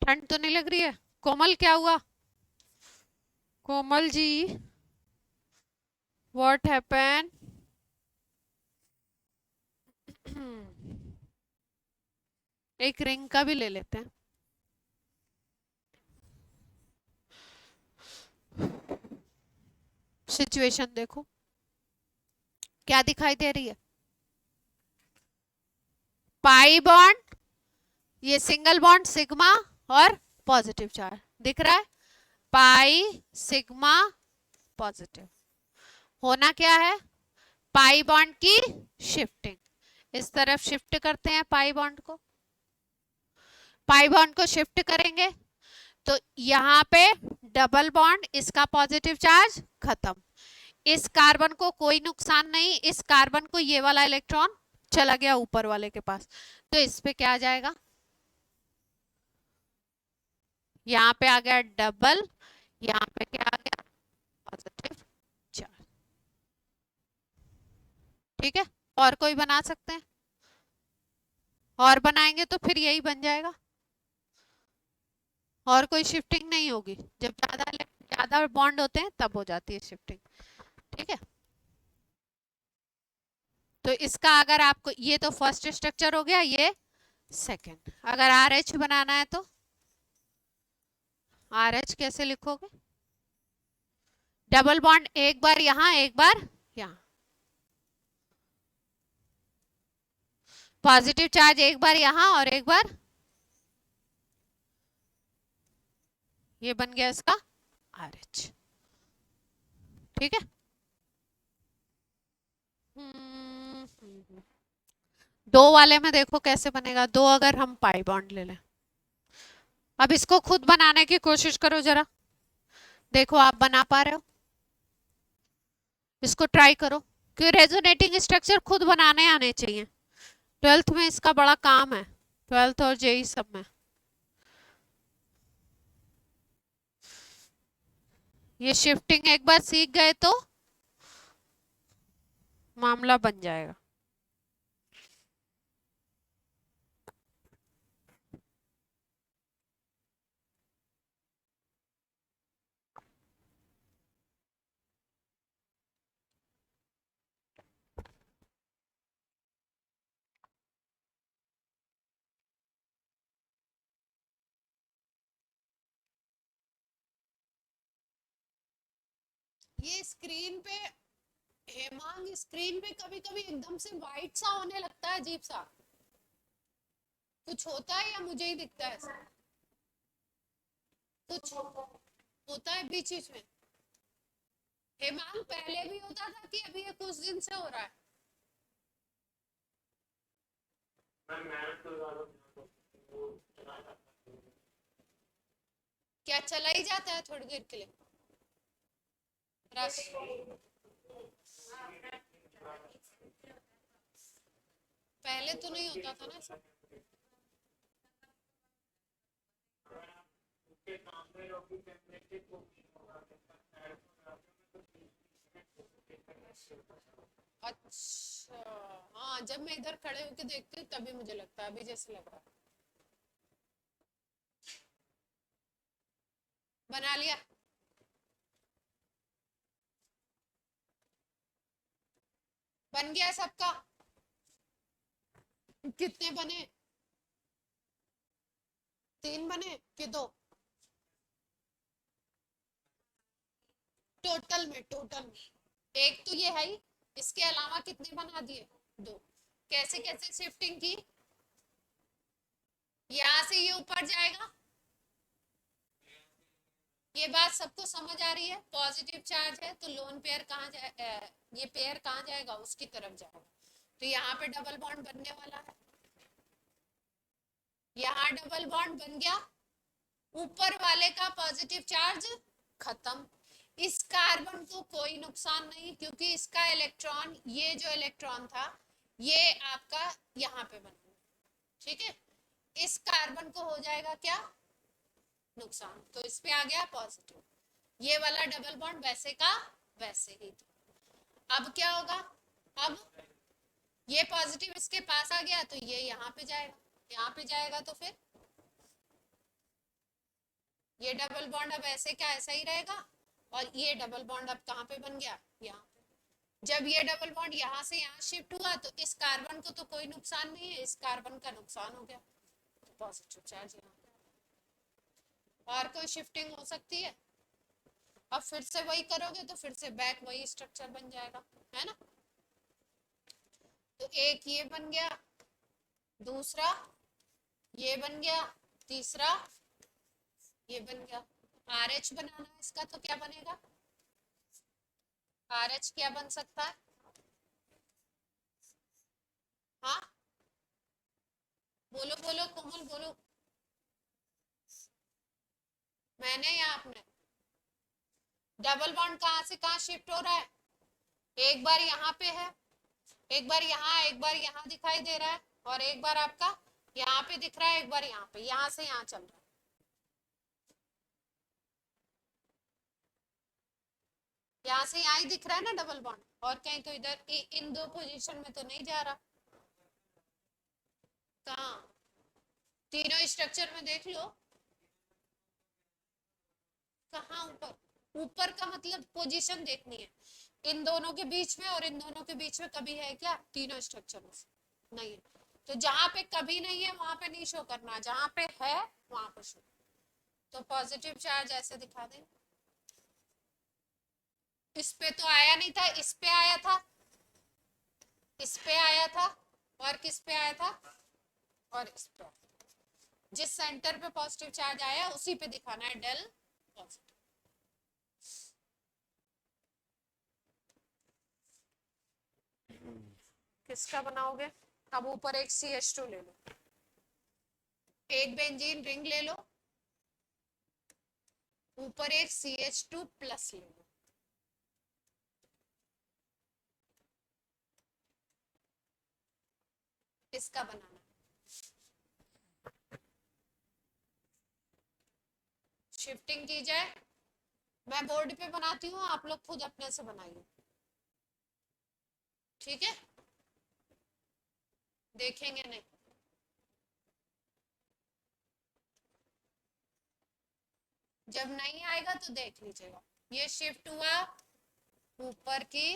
ठंड तो नहीं लग रही है, कोमल क्या हुआ, कोमल जी व्हाट हैपन, एक रिंग का भी ले लेते हैं, सिचुएशन देखो क्या दिखाई दे रही है, पाई बॉन्ड, ये सिंगल बॉन्ड सिग्मा और पॉजिटिव चार्ज दिख रहा है, पाई सिग्मा पॉजिटिव, होना क्या है, पाई बॉन्ड की शिफ्टिंग, इस तरफ शिफ्ट करते हैं पाई बॉन्ड को, पाई बॉन्ड को शिफ्ट करेंगे तो यहाँ पे डबल बॉन्ड, इसका पॉजिटिव चार्ज खत्म, इस कार्बन को कोई नुकसान नहीं, इस कार्बन को ये वाला इलेक्ट्रॉन चला गया ऊपर वाले के पास, तो इस पे क्या आ जाएगा, यहाँ पे आ गया डबल, यहाँ पे क्या आ गया, पॉजिटिव चार्ज, ठीक है। और कोई बना सकते हैं, और बनाएंगे तो फिर यही बन जाएगा, और कोई शिफ्टिंग नहीं होगी, जब ज्यादा बॉन्ड होते हैं तब हो जाती है शिफ्टिंग, ठीक है। तो इसका अगर आपको, ये तो फर्स्ट स्ट्रक्चर हो गया, ये सेकंड। अगर आर एच बनाना है तो आर एच कैसे लिखोगे? डबल बॉन्ड एक बार यहां एक बार यहां, पॉजिटिव चार्ज एक बार यहां और एक बार, ये बन गया इसका आर एच। ठीक है। दो वाले में देखो कैसे बनेगा, दो अगर हम पाई बॉन्ड ले लें। अब इसको खुद बनाने की कोशिश करो जरा, देखो आप बना पा रहे हो, इसको ट्राई करो, कि रेजोनेटिंग स्ट्रक्चर खुद बनाने आने चाहिए। 12th में इसका बड़ा काम है, 12th और जेई सब में। ये शिफ्टिंग एक बार सीख गए तो मामला बन जाएगा। ये स्क्रीन पे, हेमांग, स्क्रीन पे कभी कभी एकदम से वाइट सा होने लगता है, अजीब सा कुछ होता है, या मुझे ही दिखता है ऐसा? कुछ होता है बीच बीच में? हेमांग पहले भी होता था कि अभी ये कुछ दिन से हो रहा है? क्या चला ही जाता है थोड़ी देर के लिए? रस पहले तो नहीं होता था ना ऐसा? अच्छा, हाँ, जब मैं इधर खड़े होके देखती हूँ तभी मुझे लगता है, अभी जैसे लग रहा है। बना लिया? बन गया सबका? कितने बने? 3 बने कि 2? टोटल में एक तो ये है ही, इसके अलावा कितने बना दिए? 2। कैसे कैसे शिफ्टिंग की? यहाँ से ये ऊपर जाएगा, ये बात सबको समझ आ रही है? पॉजिटिव चार्ज है तो लोन पेयर कहाँ जाए, ये पेयर कहाँ जाएगा? उसकी तरफ जाएगा। तो यहाँ पे डबल बॉन्ड बनने वाला है, यहाँ डबल बॉन्ड बन गया, ऊपर वाले का पॉजिटिव चार्ज खत्म। इस कार्बन को कोई नुकसान नहीं, क्योंकि इसका इलेक्ट्रॉन, ये जो इलेक्ट्रॉन था ये आपका यहाँ पे बना, ठीक है। इस कार्बन को हो जाएगा क्या? नुकसान। तो इस पे आ गया पॉजिटिव, ये वाला डबल बॉन्ड वैसे का वैसे ही था। अब क्या होगा? अब ये पॉजिटिव इसके पास आ गया तो ये यहाँ पे जाएगा, यहाँ पे जाएगा तो फिर ये डबल बॉन्ड अब ऐसे का ऐसा ही रहेगा, और ये डबल बॉन्ड अब कहाँ पे बन गया? यहाँ पे। जब ये डबल बॉन्ड यहाँ से यहाँ शिफ्ट हुआ तो इस कार्बन को तो कोई नुकसान नहीं है, इस कार्बन का नुकसान हो गया, तो पॉजिटिव चार्ज यहाँ पे। और कोई शिफ्टिंग हो सकती है? अब फिर से वही करोगे तो फिर से बैक वही स्ट्रक्चर बन जाएगा, है ना? तो एक ये बन गया, दूसरा ये बन गया, तीसरा ये बन गया। आर एच बनाना है इसका तो क्या बनेगा? आर एच क्या बन सकता है? हाँ, बोलो बोलो कोमल, बोलो। मैंने या आपने? डबल बॉन्ड कहाँ से कहाँ शिफ्ट हो रहा है? एक बार यहाँ पे है, एक बार यहाँ, एक बार यहाँ दिखाई दे रहा है, और एक बार आपका यहाँ पे दिख रहा है, एक बार यहाँ पे, यहाँ से यहाँ चल रहा है। यहाँ से यहाँ ही दिख रहा है ना डबल बॉन्ड, और कहीं तो इधर इन दो पोजीशन में तो नहीं जा रहा। कहाँ? तीनों स्ट्रक्चर में देख लो। कहाँ ऊपर? ऊपर का मतलब पोजीशन देखनी है। इन दोनों के बीच में और इन दोनों के बीच में कभी है क्या? तीनों स्ट्रक्चर में नहीं है। तो जहां पे कभी नहीं है वहां पे नहीं शो करना, जहां पे है वहां पे शो। तो पॉजिटिव चार्ज ऐसे दिखा दें। इस पे तो आया नहीं था, इस पे आया था, इस पे आया था, और किस पे आया था, और इस पे। जिस सेंटर पे पॉजिटिव चार्ज आया उसी पे दिखाना है डेल पॉजिटिव। किसका बनाओगे? अब ऊपर एक CH2 ले लो, एक बेंजीन रिंग ले लो, ऊपर एक CH2 प्लस ले लो। इसका बनाना, शिफ्टिंग की जाए। मैं बोर्ड पे बनाती हूँ, आप लोग खुद अपने से बनाइए, ठीक है? देखेंगे नहीं। जब नहीं आएगा तो देख लीजिएगा। ये शिफ्ट हुआ ऊपर की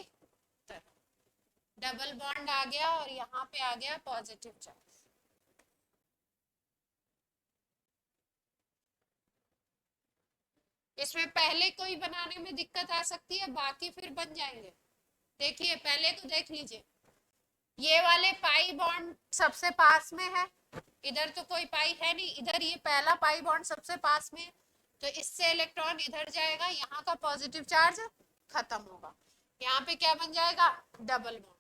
तरफ, डबल बॉन्ड आ गया और यहाँ पे आ गया पॉजिटिव चार्ज। इसमें पहले कोई बनाने में दिक्कत आ सकती है, बाकी फिर बन जाएंगे। देखिए पहले तो देख लीजिए, ये वाले पाई बॉन्ड सबसे पास में है, इधर तो कोई पाई है नहीं, इधर ये पहला पाई बॉन्ड सबसे पास में, तो इससे इलेक्ट्रॉन इधर जाएगा, यहाँ का पॉजिटिव चार्ज खत्म होगा, यहाँ पे क्या बन जाएगा? Double bond.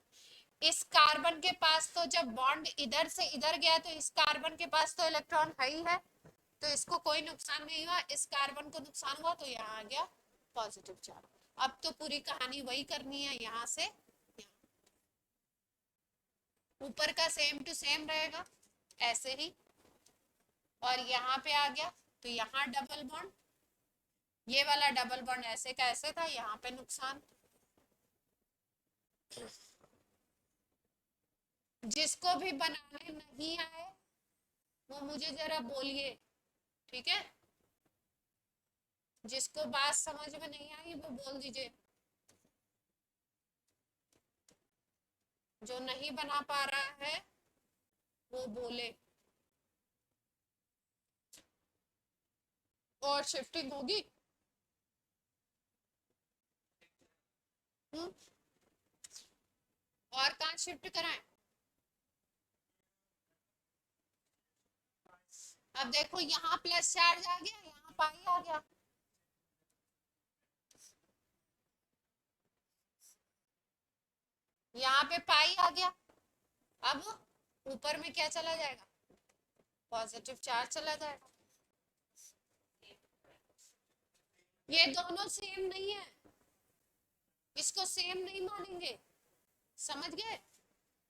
इस कार्बन के पास तो जब बॉन्ड इधर से इधर गया तो इस कार्बन के पास तो इलेक्ट्रॉन है ही है, तो इसको कोई नुकसान नहीं हुआ, इस कार्बन को नुकसान हुआ, तो यहाँ आ गया पॉजिटिव चार्ज। अब तो पूरी कहानी वही करनी है, यहाँ से ऊपर का सेम टू सेम रहेगा ऐसे ही, और यहाँ पे आ गया तो यहाँ डबल बॉन्ड, ये वाला डबल बॉन्ड ऐसे का ऐसे था, यहाँ पे नुकसान। जिसको भी बनाने नहीं आए वो मुझे जरा बोलिए, ठीक है? जिसको बात समझ में नहीं आई वो बोल दीजिए, जो नहीं बना पा रहा है वो बोले। और शिफ्टिंग होगी। और कहाँ शिफ्ट कराएं? अब देखो यहाँ प्लस चार्ज आ गया, यहाँ पाई आ गया, यहाँ पे पाई आ गया। अब ऊपर में क्या चला जाएगा? पॉजिटिव चार्ज चला जाएगा। ये दोनों सेम नहीं है, इसको सेम नहीं मानेंगे, समझ गए?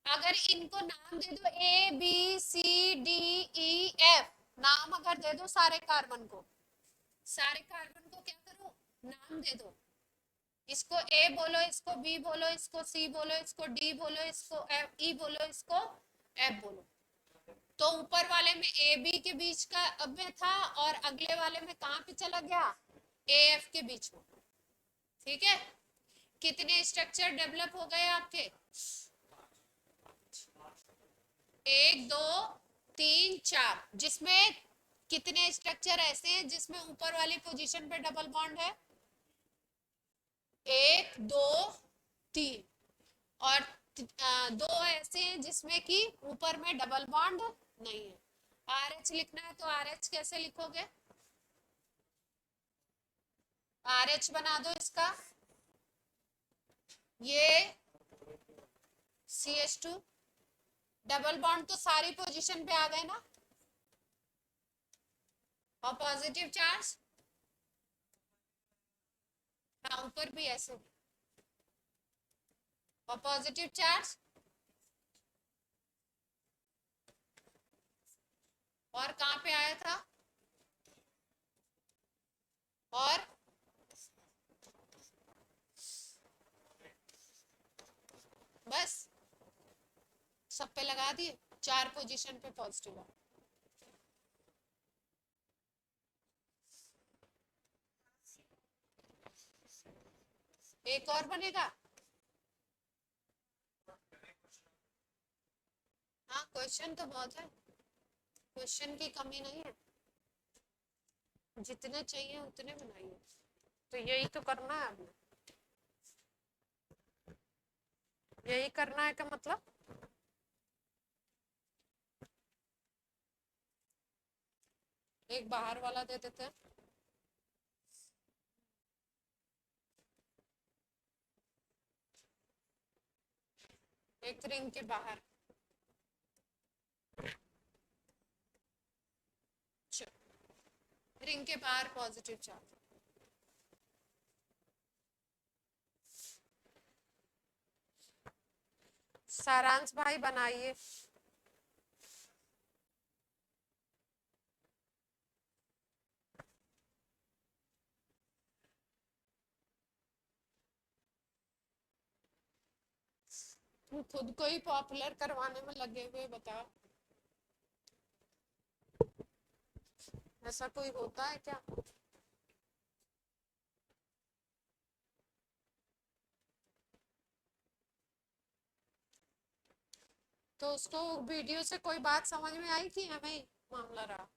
अगर इनको नाम दे दो ABCDEF, नाम अगर दे दो सारे कार्बन को, सारे कार्बन को क्या करो? नाम दे दो। इसको A बोलो, इसको B बोलो, इसको C बोलो, इसको D बोलो, इसको E बोलो, इसको F बोलो। तो ऊपर वाले में AB के बीच का अब में था और अगले वाले में कहां पे चला गया? AF के बीच में, ठीक है? कितने स्ट्रक्चर डेवलप हो गए आपके? 1 2 3 4, जिसमें कितने स्ट्रक्चर ऐसे हैं जिसमें ऊपर वाली पोजीशन पे डबल बॉन्ड है? 1 2 3, और 2 ऐसे हैं जिसमें कि ऊपर में डबल बॉन्ड नहीं है। RH लिखना है तो RH कैसे लिखोगे? RH बना दो इसका, ये CH2, डबल बॉन्ड तो सारी पोजीशन पे आ गए ना, और पॉजिटिव चार्ज हाँ ऊपर भी ऐसे, और पॉजिटिव चार्ज, और कहां पे आया था? और बस सब पे लगा दिए, 4 पोजीशन पे पॉजिटिव है। एक और बनेगा, क्वेश्चन तो बहुत है, क्वेश्चन की कमी नहीं है, जितने चाहिए उतने बनाइए। तो यही तो करना है आपने, यही करना है का मतलब। एक बाहर वाला दे देते हैं। एक रिंग के बाहर, रिंग के बाहर पॉजिटिव चार्ज। सारांश भाई बनाइए। तुम खुद को ही पॉपुलर करवाने में लगे हुए, बताओ ऐसा कोई होता है क्या? तो उसको वीडियो से कोई बात समझ में आई थी, हमें ही मामला रहा।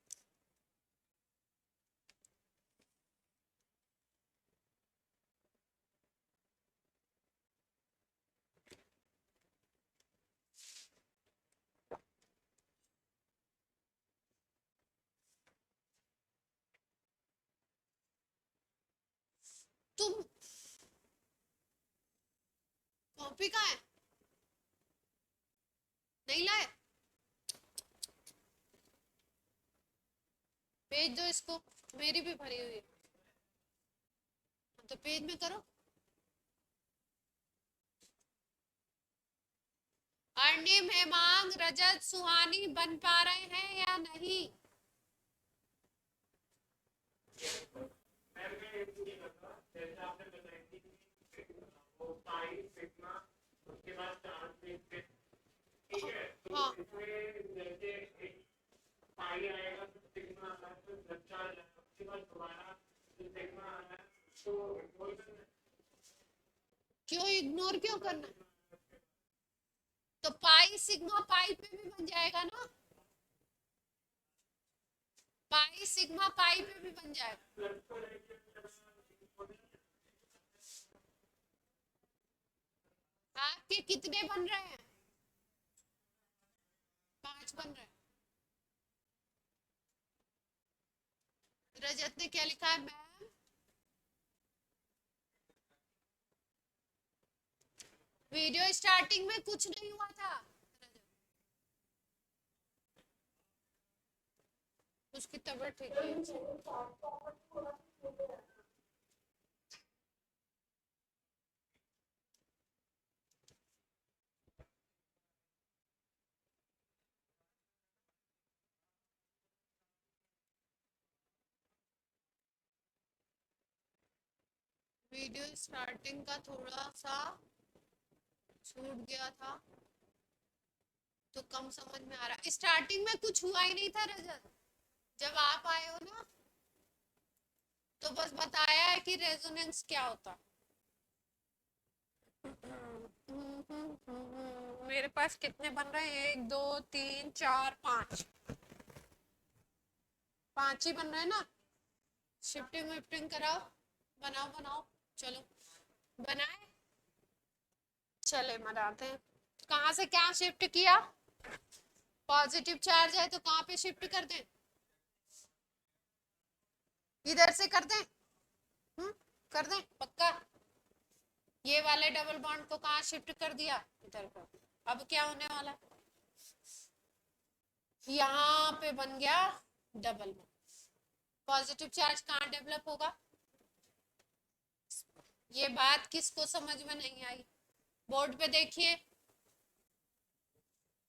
तुम कॉपी कहाँ है, नहीं लाए? भेज दो इसको, मेरी भी भरी हुई है। तो पेज में करो। अर्निम, हेमांग, रजत, सुहानी बन पा रहे हैं या नहीं? हाँ, क्यों इग्नोर क्यों करना? तो पाई सिग्मा पाई पे भी बन जाएगा ना, पाई सिग्मा पाई पे भी बन जाएगा। आपके कितने बन रहे हैं? 5 बन रहे हैं। रजत ने क्या लिखा है? मैम वीडियो स्टार्टिंग में कुछ नहीं हुआ था, उसकी तबीयत ठीक है। वीडियो स्टार्टिंग का थोड़ा सा छूट गया था, तो कम समझ में आ रहा। स्टार्टिंग में कुछ हुआ ही नहीं था रजत, जब आप आए हो ना, तो बस बताया है कि रेजोनेंस क्या होता। मेरे पास कितने बन रहे हैं? 1 2 3 4 5, 5 ही बन रहे हैं ना। शिफ्टिंग विफ्टिंग कराओ, बनाओ बनाओ, चलो बनाए, चले मनाते हैं। कहाँ से क्या शिफ्ट किया? पॉजिटिव चार्ज है तो कहाँ पे शिफ्ट कर दें? इधर से कर दें? कर दें पक्का। ये वाले डबल बॉन्ड को कहाँ शिफ्ट कर दिया? इधर पर। अब क्या होने वाला? यहाँ पे बन गया डबल बॉन्ड। पॉजिटिव चार्ज कहाँ डेवलप होगा? ये बात किसको समझ में नहीं आई? बोर्ड पे देखिए,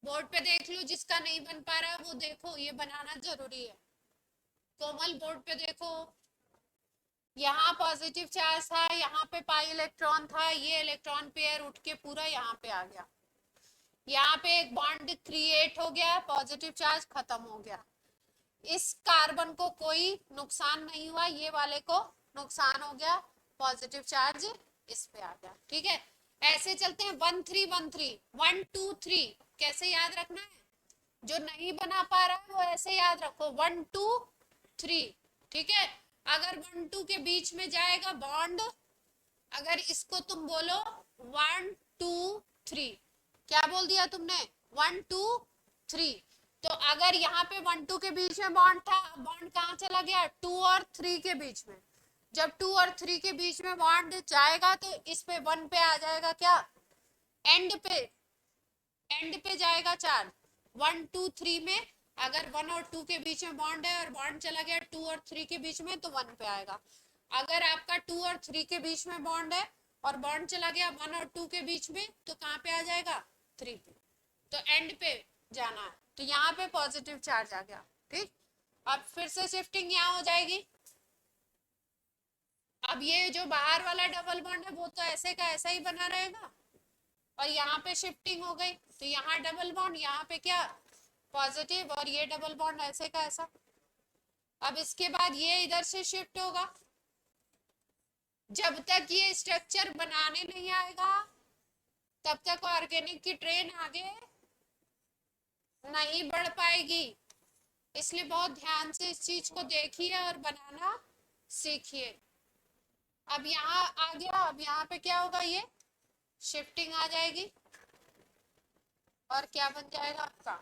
बोर्ड पे देख लो, जिसका नहीं बन पा रहा वो देखो, ये बनाना जरूरी है। कोमल बोर्ड पे देखो, यहाँ पॉजिटिव चार्ज था, यहाँ पे पाई इलेक्ट्रॉन था, ये इलेक्ट्रॉन पेयर उठ के पूरा यहाँ पे आ गया, यहाँ पे एक बॉन्ड क्रिएट हो गया, पॉजिटिव चार्ज खत्म हो गया। इस कार्बन को कोई नुकसान नहीं हुआ, ये वाले को नुकसान हो गया, पॉजिटिव चार्ज इस पे आ गया। ठीक है, ऐसे चलते हैं 1 3 1 3 1 2 3। कैसे याद रखना है? जो नहीं बना पा रहा है वो ऐसे याद रखो 1 2 3, ठीक है। अगर 1 2 के बीच में जाएगा बॉन्ड, अगर इसको तुम बोलो 1 2 3, क्या बोल दिया तुमने 1 2 3, तो अगर यहाँ पे 1 2 के बीच में बॉन्ड था, बॉन्ड कहाँ चला गया 2 और 3 के बीच में। जब 2 और 3 के बीच में बॉन्ड जाएगा तो इस पे 1 पे आ जाएगा, क्या एंड पे, एंड पे जाएगा चार्ज 1 2 3 में। अगर 1 और 2 के बीच में बॉन्ड है और बॉन्ड चला गया 2 और 3 के बीच में तो 1 पे आएगा। अगर आपका 2 और 3 के बीच में बॉन्ड है और बॉन्ड चला गया 1 और 2 के बीच में तो कहाँ पे आ जाएगा 3 पे, तो एंड पे जाना है, तो यहाँ पे पॉजिटिव चार्ज आ गया, ठीक। अब फिर से शिफ्टिंग यहाँ हो जाएगी। अब ये जो बाहर वाला डबल बॉन्ड है वो तो ऐसे का ऐसा ही बना रहेगा, और यहाँ पे शिफ्टिंग हो गई तो यहाँ डबल बॉन्ड, यहाँ पे क्या पॉजिटिव, और ये डबल बॉन्ड ऐसे का ऐसा। अब इसके बाद ये इधर से शिफ्ट होगा। जब तक ये स्ट्रक्चर बनाने नहीं आएगा तब तक ऑर्गेनिक की ट्रेन आगे नहीं बढ़ पाएगी, इसलिए बहुत ध्यान से इस चीज को देखिए और बनाना सीखिए। अब यहाँ आ गया, अब यहाँ पे क्या होगा, ये शिफ्टिंग आ जाएगी और क्या बन जाएगा आपका,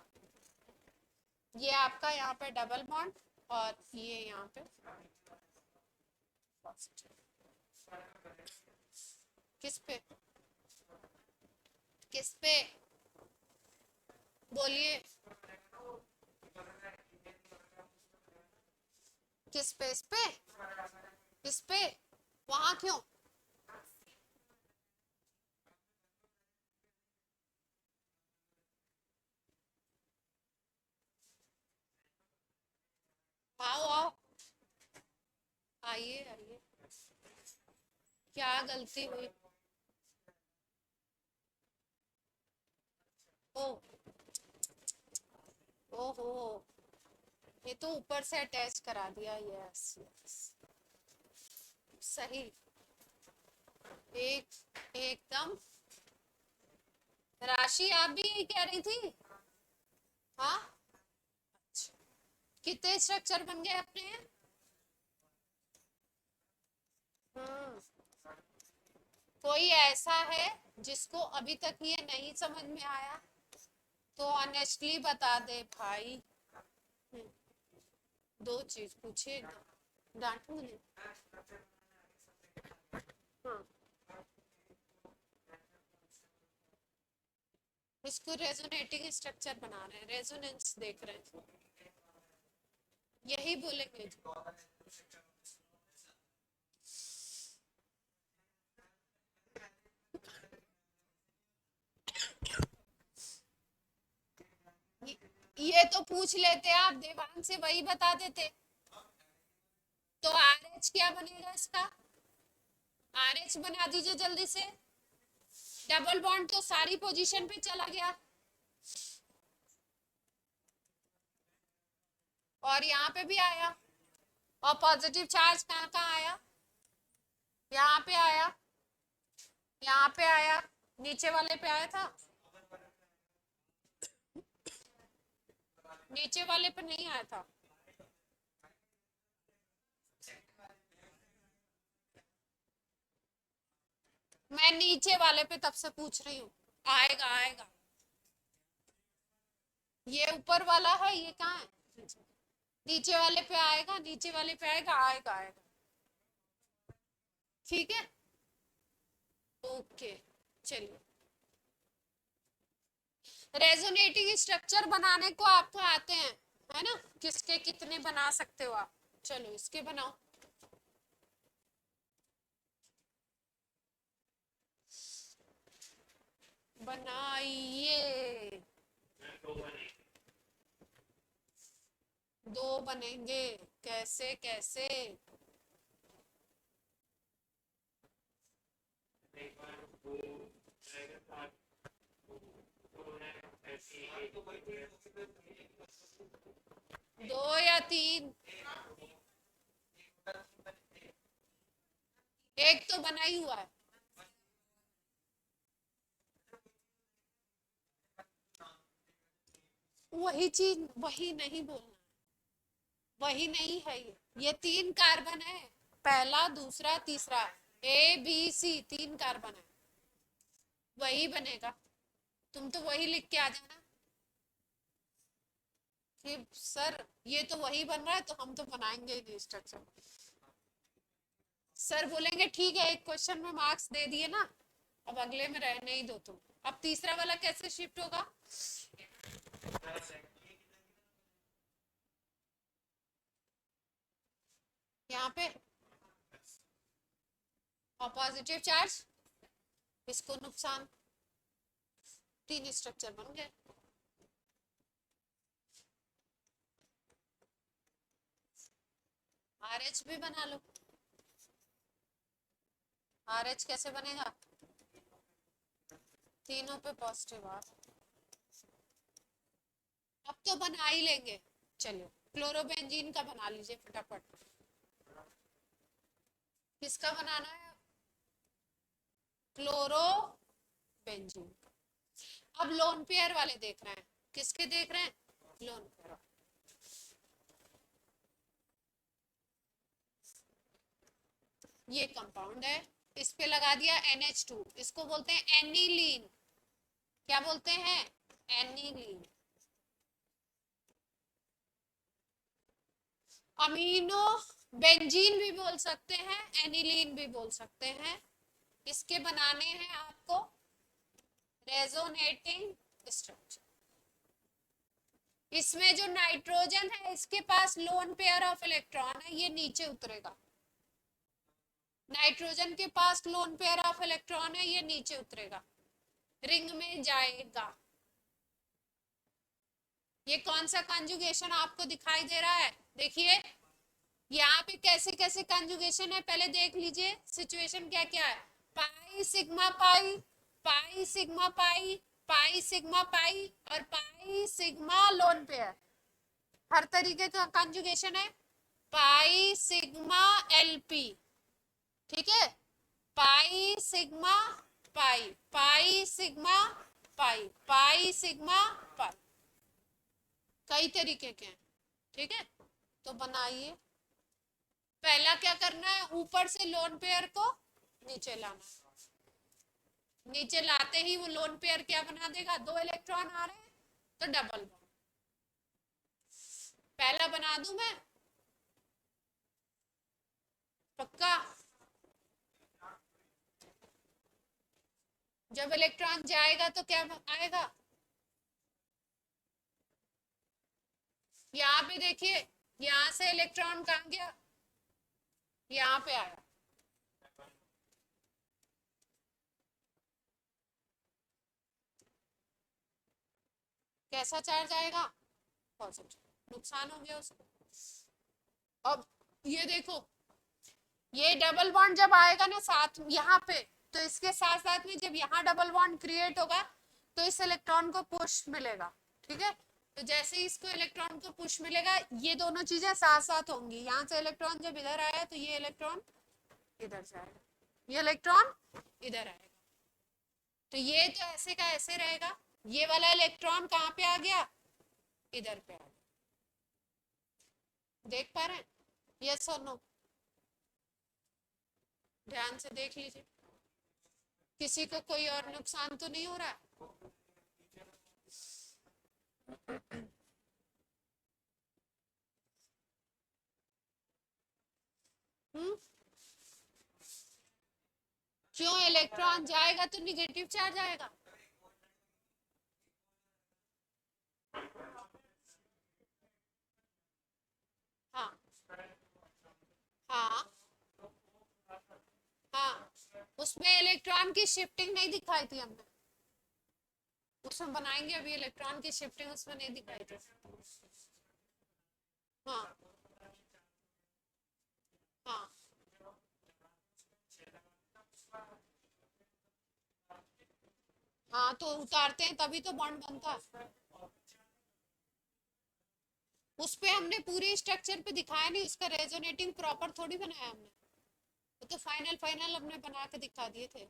ये आपका यहाँ पे डबल बॉन्ड और ये यहाँ पे किस पे, किस पे बोलिए, किस पे, इस पे, इस पे, वहां क्यों, आओ आओ, आइए आइए, क्या गलती हुई, ओ ओहो, ये तो ऊपर से अटैच करा दिया, यस यस सही, एक एकदम। राशि आप भी यही कह रही थी, हाँ, कितने स्ट्रक्चर बन गए अपने। हम्म, कोई ऐसा है जिसको अभी तक ये नहीं समझ में आया तो ऑनेस्टली बता दे भाई। हम्म, दो चीज पूछिए, डांटू नहीं। हाँ, इसको रेजोनेटिंग स्ट्रक्चर बना रहे हैं, रेजोनेंस देख रहे हैं, यही बोलेंगे। ये तो पूछ लेते आप देवान से, वही बता देते। तो आर एच क्या बनेगा इसका, आर एच बना दीजिए जल्दी से। डबल बॉन्ड तो सारी पोजीशन पे चला गया, और यहाँ पे भी आया, और पॉजिटिव चार्ज कहाँ कहाँ आया, यहाँ पे आया, यहाँ पे आया, नीचे वाले पे आया था, नीचे वाले पे नहीं आया था। मैं नीचे वाले पे तब से पूछ रही हूँ, आएगा आएगा, ये ऊपर वाला है, ये कहाँ है, नीचे वाले पे आएगा, नीचे वाले पे आएगा, आएगा आएगा, ठीक है, ओके। चलिए, रेजोनेटिंग स्ट्रक्चर बनाने को आपको आते हैं, है ना, किसके कितने बना सकते हो आप, चलो इसके बनाओ। बनाइए, दो बनेंगे, कैसे कैसे, दो या तीन, एक तो बना ही हुआ है, वही चीज, वही नहीं बोलना, वही नहीं है ये 3 कार्बन है, पहला दूसरा तीसरा, ABC 3 कार्बन है, वही बनेगा। तुम तो वही लिख के आ जाना कि सर ये तो वही बन रहा है, तो हम तो बनाएंगे ही नहीं स्ट्रक्चर। सर बोलेंगे ठीक है, एक क्वेश्चन में मार्क्स दे दिए ना, अब अगले में रहने ही दो तुम। अब तीसरा वाला कैसे शिफ्ट होगा? यहाँ पे पॉजिटिव चार्ज, इसको नुकसान, 3 स्ट्रक्चर बन गए। RH भी बना लो। RH कैसे बनेगा? तीनों पे पॉजिटिव आर। अब तो बना ही लेंगे। चलो क्लोरोबेंजीन का बना लीजिए फटाफट। किसका बनाना है? क्लोरोबेंजीन। अब लोन पेयर वाले देख रहे हैं। किसके देख रहे हैं? Lone pair. ये कंपाउंड है, इस पे लगा दिया NH2, इसको बोलते हैं एनिलीन। क्या बोलते हैं? एनिलीन। अमीनो बेंजीन भी बोल सकते हैं, एनिलीन भी बोल सकते हैं। इसके बनाने हैं आपको रेजोनेटिंग स्ट्रक्चर। इसमें जो नाइट्रोजन है, इसके पास लोन पेयर ऑफ इलेक्ट्रॉन है, ये नीचे उतरेगा। नाइट्रोजन के पास लोन पेयर ऑफ इलेक्ट्रॉन है, ये नीचे उतरेगा, रिंग में जाएगा। ये कौन सा कंजुगेशन आपको दिखाई दे रहा है? देखिए यहाँ पे कैसे कैसे कंजुगेशन है, पहले देख लीजिए सिचुएशन क्या क्या है। Pi sigma pi, pi sigma pi, pi sigma pi और पाई सिग्मा लोन पेयर, हर तरीके का कंजुगेशन है। पाई सिग्मा LP, ठीक है, pi sigma pi, pi sigma pi, pi sigma pi, कई तरीके के हैं, ठीक है। तो बनाइए, पहला क्या करना है, ऊपर से लोन पेयर को नीचे लाना है। नीचे लाते ही वो लोन पेयर क्या बना देगा? 2 इलेक्ट्रॉन आ रहे हैं तो डबल बॉन्ड। पहला बना दूं मैं? पक्का? जब इलेक्ट्रॉन जाएगा तो क्या आएगा? यहाँ पे देखिए, यहाँ से इलेक्ट्रॉन कहाँ गया? यहाँ पे आया। कैसा चार्ज आएगा? पॉजिटिव। नुकसान हो गया उसको। अब ये देखो, ये डबल बॉन्ड जब आएगा ना साथ यहाँ पे, तो इसके साथ साथ में जब यहाँ डबल बॉन्ड क्रिएट होगा तो इस इलेक्ट्रॉन को पुश मिलेगा, ठीक है। तो जैसे ही इसको इलेक्ट्रॉन को पुश मिलेगा, ये दोनों चीजें साथ साथ होंगी। यहाँ से इलेक्ट्रॉन जब इधर आया तो ये इलेक्ट्रॉन इधर जाएगा, ये इलेक्ट्रॉन इधर आएगा, तो ये तो ऐसे का ऐसे रहेगा। ये वाला इलेक्ट्रॉन कहाँ पे आ गया? इधर पे आ गया। देख पा रहे हैं? यस और नो? ध्यान से देख लीजिए, किसी को कोई और नुकसान तो नहीं हो रहा? क्यों? इलेक्ट्रॉन जाएगा तो निगेटिव चार्ज आएगा। हाँ हाँ हाँ, उसमें इलेक्ट्रॉन की शिफ्टिंग नहीं दिखाई थी हमने, उसमें बनाएंगे अभी इलेक्ट्रॉन की शिफ्टिंग, उसमें नहीं दिखाई थी। हाँ हाँ हाँ, तो उतारते हैं तभी तो बॉन्ड बनता है। उस पे हमने पूरे स्ट्रक्चर पे दिखाया नहीं, उसका रेजोनेटिंग प्रॉपर थोड़ी बनाया हमने, वो तो फाइनल फाइनल हमने बना के दिखा दिए थे।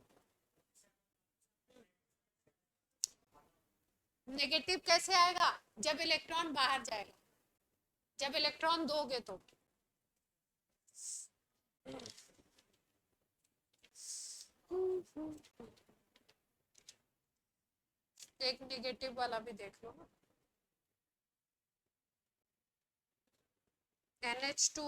नेगेटिव कैसे आएगा? जब इलेक्ट्रॉन बाहर जाएगा, जब इलेक्ट्रॉन दोगे तो। एक नेगेटिव वाला भी देख लो। NH2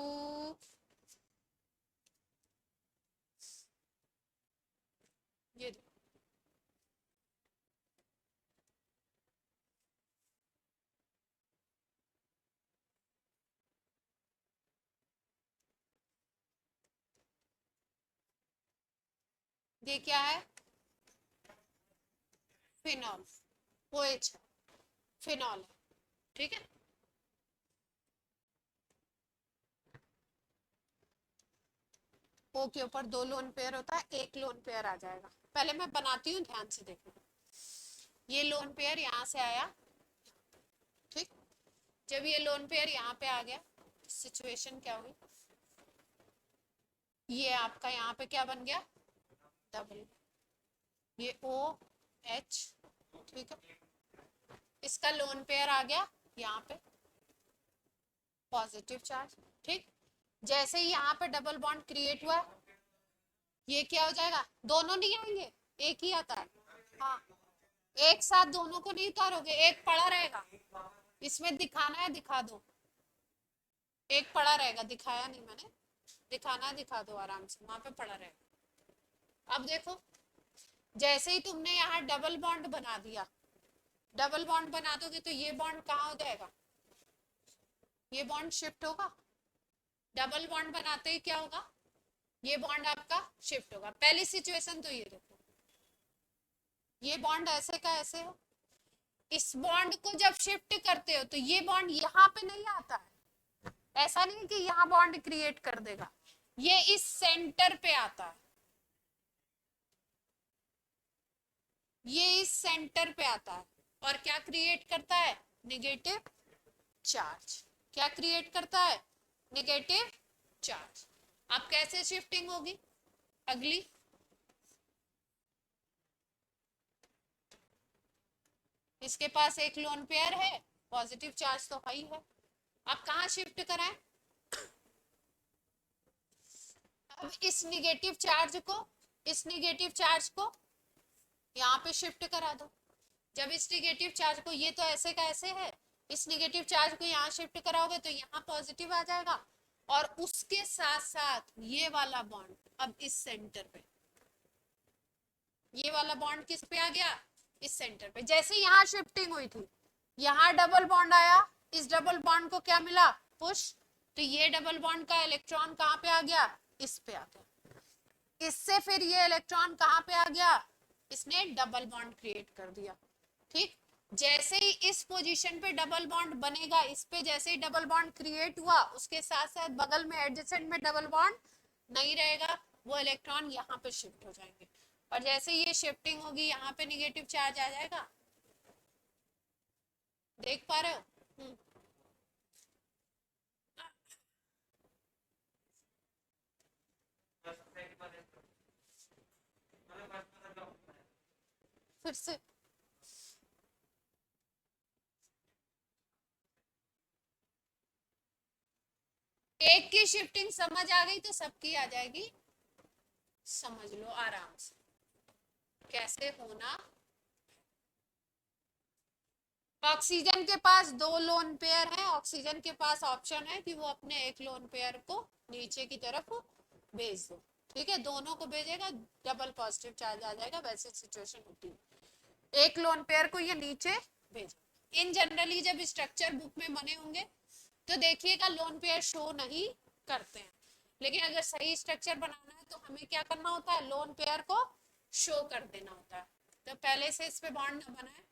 ये क्या है? फिनॉल, OH फिनॉल है, ठीक है। O के ऊपर 2 लोन पेयर होता है, 1 लोन पेयर आ जाएगा। पहले मैं बनाती हूँ, ध्यान से देखो। ये लोन पेयर यहाँ से आया, ठीक। जब ये लोन पेयर यहाँ पे आ गया, सिचुएशन क्या हुई? ये आपका यहाँ पे क्या बन गया? डबल, ये OH, ठीक है। इसका लोन पेयर आ गया यहाँ पे, पॉजिटिव चार्ज, ठीक। जैसे ही यहाँ पे डबल बॉन्ड क्रिएट हुआ, ये क्या हो जाएगा? दोनों नहीं आएंगे, एक ही आता है। हाँ, एक साथ दोनों को नहीं उतारोगे, एक पड़ा रहेगा। इसमें दिखाना है, दिखा दो। एक पड़ा रहेगा, दिखाया नहीं मैंने, दिखाना है, दिखा दो आराम से, वहां पे पड़ा रहेगा। अब देखो, जैसे ही तुमने यहाँ डबल बॉन्ड बना दिया, डबल बॉन्ड बना दोगे तो ये बॉन्ड कहाँ हो जाएगा? ये बॉन्ड शिफ्ट होगा। डबल बॉन्ड बनाते ही क्या होगा? ये बॉन्ड आपका शिफ्ट होगा। पहली सिचुएशन तो ये देखो, ये बॉन्ड ऐसे का ऐसे है। इस बॉन्ड को जब शिफ्ट करते हो तो ये बॉन्ड यहाँ पे नहीं आता है। ऐसा नहीं कि यहाँ बॉन्ड क्रिएट कर देगा, ये इस सेंटर पे आता है, ये इस सेंटर पे आता है और क्या क्रिएट करता है? Negative charge. क्या क्रिएट करता है? Negative charge. अब कैसे शिफ्टिंग होगी अगली? इसके पास एक लोन पेयर है, पॉजिटिव चार्ज तो हाई है। अब कहाँ शिफ्ट कराएं? अब इस निगेटिव चार्ज को, इस निगेटिव चार्ज को यहाँ पे शिफ्ट करा दो। जब इस निगेटिव चार्ज को, ये तो ऐसे का ऐसे है, इस निगेटिव चार्ज को यहाँ शिफ्ट कराओगे तो यहाँ पॉजिटिव आ जाएगा। और उसके साथ साथ ये वाला बॉन्ड अब इस सेंटर पे, ये वाला बॉन्ड किस पे आ गया? इस सेंटर पे। जैसे यहाँ शिफ्टिंग हुई थी, यहाँ डबल बॉन्ड आया, इस डबल बॉन्ड को क्या मिला? पुश। तो ये डबल बॉन्ड का इलेक्ट्रॉन कहाँ पे आ गया? इस पे आ गया। इससे फिर ये इलेक्ट्रॉन कहाँ पे आ गया? इसने डबल बॉन्ड क्रिएट कर दिया, ठीक। जैसे ही इस पोजीशन पे डबल बॉन्ड बनेगा, इस पे जैसे ही डबल बॉन्ड क्रिएट हुआ, उसके साथ साथ बगल में एडजेसेंट में डबल बॉन्ड नहीं रहेगा, वो इलेक्ट्रॉन यहाँ पे शिफ्ट हो जाएंगे। और जैसे ये शिफ्टिंग होगी, यहाँ पे निगेटिव चार्ज आ जाएगा। देख पा रहे हो? फिर से एक की शिफ्टिंग समझ आ गई तो सबकी आ जाएगी, समझ लो आराम से कैसे होना। ऑक्सीजन के पास 2 लोन पेयर है, ऑक्सीजन के पास ऑप्शन है कि वो अपने एक लोन पेयर को नीचे की तरफ भेज दो, ठीक है। दोनों को भेजेगा, डबल पॉजिटिव चार्ज आ जाएगा, वैसे सिचुएशन होती है। एक लोन पेयर को ये नीचे भेज। इन जनरली जब स्ट्रक्चर बुक में बने होंगे तो देखिएगा लोन पेयर शो नहीं करते हैं, लेकिन अगर सही स्ट्रक्चर बनाना है तो हमें क्या करना होता है? लोन पेयर को शो कर देना होता है। तो पहले से इस पे बॉन्ड ना बनाए,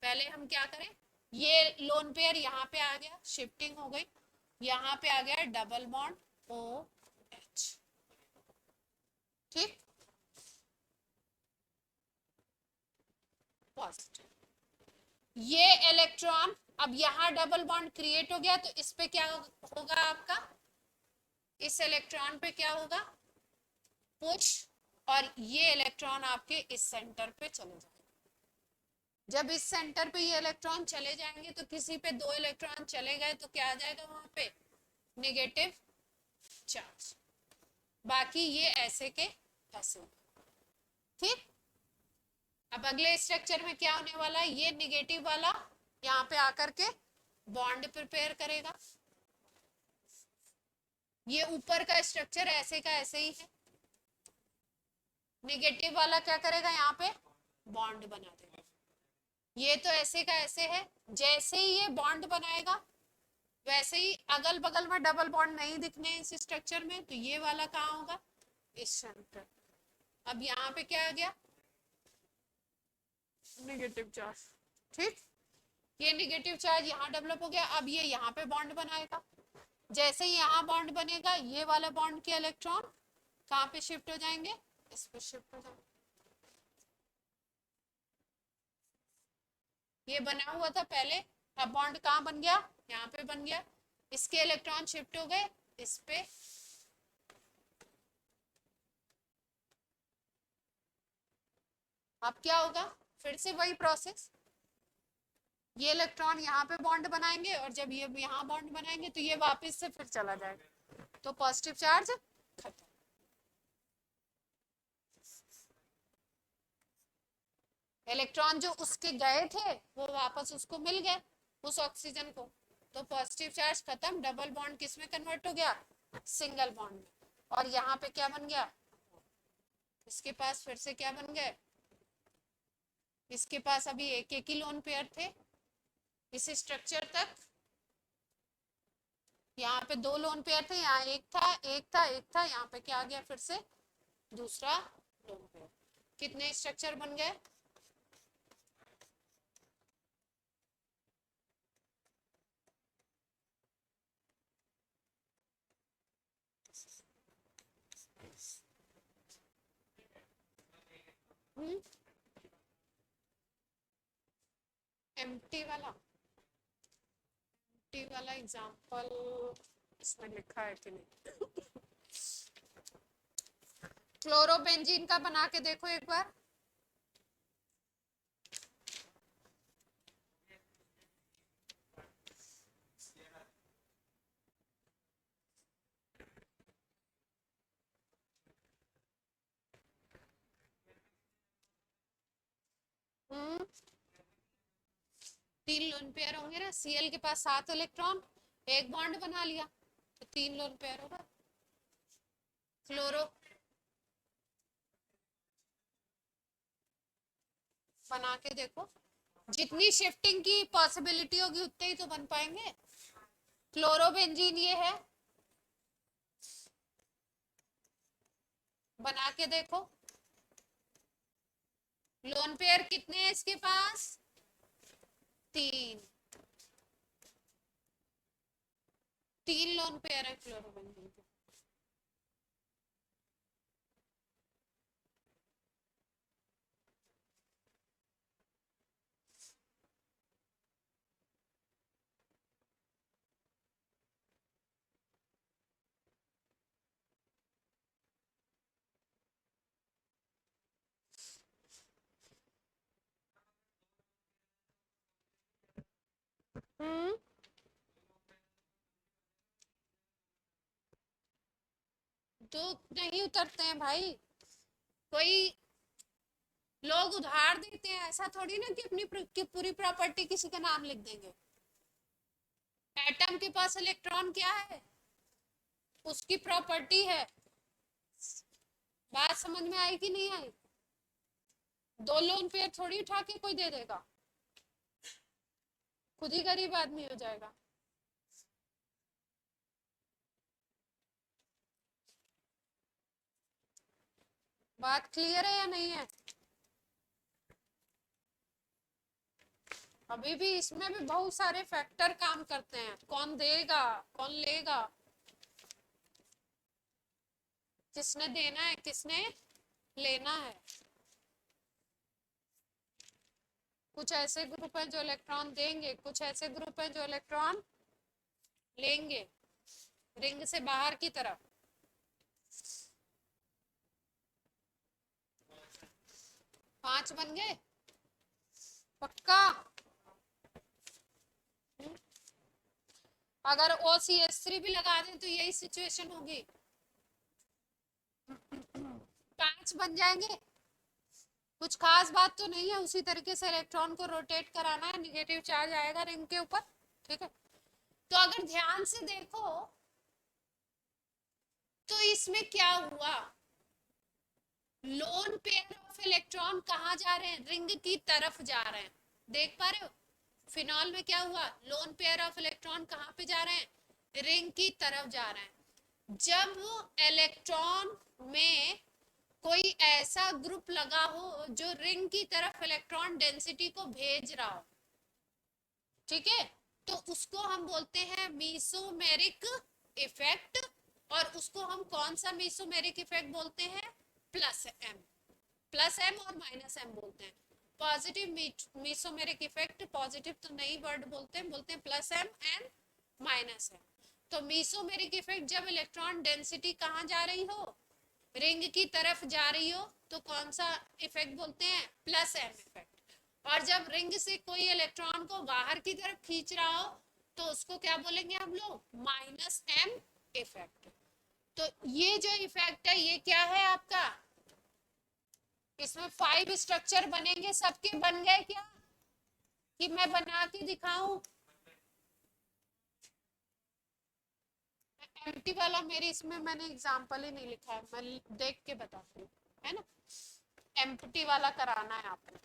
पहले हम क्या करें? ये लोन पेयर यहाँ पे आ गया, शिफ्टिंग हो गई, यहाँ पे आ गया डबल बॉन्ड OH, ठीक, पॉजिटिव। ये इलेक्ट्रॉन अब यहाँ डबल बॉन्ड क्रिएट हो गया, तो इस पे क्या होगा आपका? इस इलेक्ट्रॉन पे क्या होगा? पुश। और ये इलेक्ट्रॉन आपके इस सेंटर पे चले जाएगा, जब इस सेंटर पे ये इलेक्ट्रॉन चले जाएंगे तो किसी पे 2 इलेक्ट्रॉन चले गए तो क्या आ जाएगा वहां पे, नेगेटिव चार्ज। बाकी ये ऐसे के ऐसे। ठीक, अब अगले स्ट्रक्चर में क्या होने वाला है, ये निगेटिव वाला यहाँ पे आकर के बॉन्ड प्रिपेयर करेगा। ये ऊपर का स्ट्रक्चर ऐसे का ऐसे ही है। नेगेटिव वाला क्या करेगा, यहाँ पे बॉन्ड बना देगा। ये तो ऐसे का ऐसे है, जैसे ही ये बॉन्ड बनाएगा वैसे ही अगल बगल में डबल बॉन्ड नहीं दिखने इस स्ट्रक्चर में, तो ये वाला कहाँ होगा, इस सेंटर। अब यहाँ पे क्या आ गया, नेगेटिव चार्ज। ठीक, ये नेगेटिव चार्ज यहाँ डेवलप हो गया। अब ये यहाँ पे बॉन्ड बनाएगा, जैसे ही यहाँ बॉन्ड बनेगा ये वाला बॉन्ड के इलेक्ट्रॉन कहाँ पे शिफ्ट हो जाएंगे, इस पे शिफ्ट हो जाएंगे। ये बना हुआ था पहले, अब बॉन्ड कहाँ बन गया, यहाँ पे बन गया। इसके इलेक्ट्रॉन शिफ्ट हो गए इस पे। अब क्या होगा, फिर से वही प्रोसेस, ये इलेक्ट्रॉन यहाँ पे बॉन्ड बनाएंगे और जब ये यहाँ बॉन्ड बनाएंगे तो ये वापस से फिर चला जाएगा, तो पॉजिटिव चार्ज खत्म। इलेक्ट्रॉन जो उसके गए थे वो वापस उसको मिल गए, उस ऑक्सीजन को, तो पॉजिटिव चार्ज खत्म। डबल बॉन्ड किस में कन्वर्ट हो गया, सिंगल बॉन्ड में। और यहाँ पे क्या बन गया, इसके पास फिर से क्या बन गए, इसके पास अभी एक एक ही लोन पेयर थे इस स्ट्रक्चर तक। यहाँ पे 2 लोन पेयर थे, यहाँ एक था एक था एक था, यहाँ पे क्या आ गया, फिर से दूसरा लोन पेयर। कितने स्ट्रक्चर बन गए, एम्प्टी वाला, एम्प्टी वाला एग्जांपल इसमें लिखा है कि नहीं। क्लोरोबेंजीन का बना के देखो एक बार। हम्म, 3 लोन पेयर होंगे ना, Cl के पास 7 इलेक्ट्रॉन, एक बॉन्ड बना लिया तो 3 लोन पेयर होगा। क्लोरो बना के देखो, जितनी शिफ्टिंग की पॉसिबिलिटी होगी उतने ही तो बन पाएंगे। क्लोरोबेंजीन ये है, बना के देखो। लोन पेयर कितने हैं इसके पास, 3, 3 लोन पेयर है क्लोरोबेंजीन के। हम्म, तो नहीं उतरते हैं भाई, कोई लोग उधार देते हैं, ऐसा थोड़ी ना कि अपनी की पूरी प्रॉपर्टी किसी का नाम लिख देंगे। एटम के पास इलेक्ट्रॉन क्या है, उसकी प्रॉपर्टी है। बात समझ में आई कि नहीं आई, 2 लोन पेयर थोड़ी उठा के कोई दे देगा, खुद ही गरीब आदमी हो जाएगा। बात क्लियर है या नहीं है, अभी भी इसमें भी बहुत सारे फैक्टर काम करते हैं, कौन देगा कौन लेगा, किसने देना है किसने लेना है। कुछ ऐसे ग्रुप हैं जो इलेक्ट्रॉन देंगे, कुछ ऐसे ग्रुप हैं जो इलेक्ट्रॉन लेंगे रिंग से बाहर की तरफ। पांच बन गए, पक्का? अगर OCH3 भी लगा दें तो यही सिचुएशन होगी, 5 बन जाएंगे। कुछ खास बात तो नहीं है, उसी तरीके से इलेक्ट्रॉन को रोटेट कराना है, निगेटिव चार्ज आएगा रिंग के ऊपर, ठीक है। तो अगर ध्यान से देखो तो इसमें क्या हुआ, लोन पेयर ऑफ इलेक्ट्रॉन कहाँ जा रहे हैं, रिंग की तरफ जा रहे हैं, देख पा रहे हो। फिनॉल में क्या हुआ, लोन पेयर ऑफ इलेक्ट्रॉन कहाँ पे जा रहे हैं, रिंग की तरफ जा रहे हैं। जब इलेक्ट्रॉन में कोई ऐसा ग्रुप लगा हो जो रिंग की तरफ इलेक्ट्रॉन डेंसिटी को भेज रहा हो, ठीक है, तो उसको हम बोलते हैं मीसोमेरिक इफेक्ट। और उसको हम कौन सा मीसोमेरिक इफेक्ट बोलते हैं, प्लस एम, प्लस एम और माइनस एम बोलते हैं। पॉजिटिव मीसोमेरिक इफेक्ट, पॉजिटिव तो नई वर्ड बोलते हैं plus M and minus M. तो मीसोमेरिक इफेक्ट जब इलेक्ट्रॉन डेंसिटी कहाँ जा रही हो, रिंग की तरफ जा रही हो, तो कौन सा इफेक्ट बोलते हैं, प्लस एम इफेक्ट। और जब रिंग से कोई इलेक्ट्रॉन को बाहर की तरफ खींच रहा हो तो उसको क्या बोलेंगे हम लोग, माइनस एम इफेक्ट। तो ये जो इफेक्ट है ये क्या है आपका, इसमें 5 स्ट्रक्चर बनेंगे, सबके बन गए क्या, कि मैं बना के दिखाऊं। एम्प्टी वाला मेरी इसमें मैंने एग्जांपल ही नहीं लिखा है, मैं देख के बताती हूँ, है ना। एम्प्टी वाला कराना है आपको।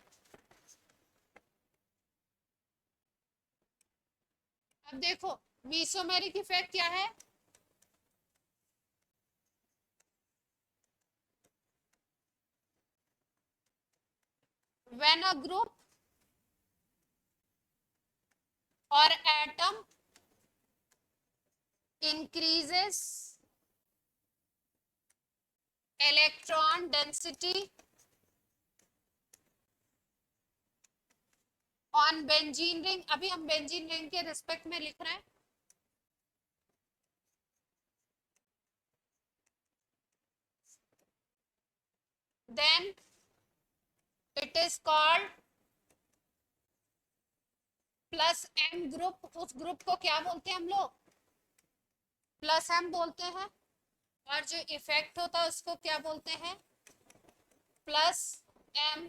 अब देखो मीसोमेरिक इफेक्ट क्या है, when a group or atom increases electron density on benzene ring, अभी हम बेंजीन रिंग के रिस्पेक्ट में लिख रहे हैं, then it is called plus M group. उस ग्रुप को क्या बोलते हैं हम लोग, प्लस एम बोलते हैं। और जो इफेक्ट होता है उसको क्या बोलते हैं, plus M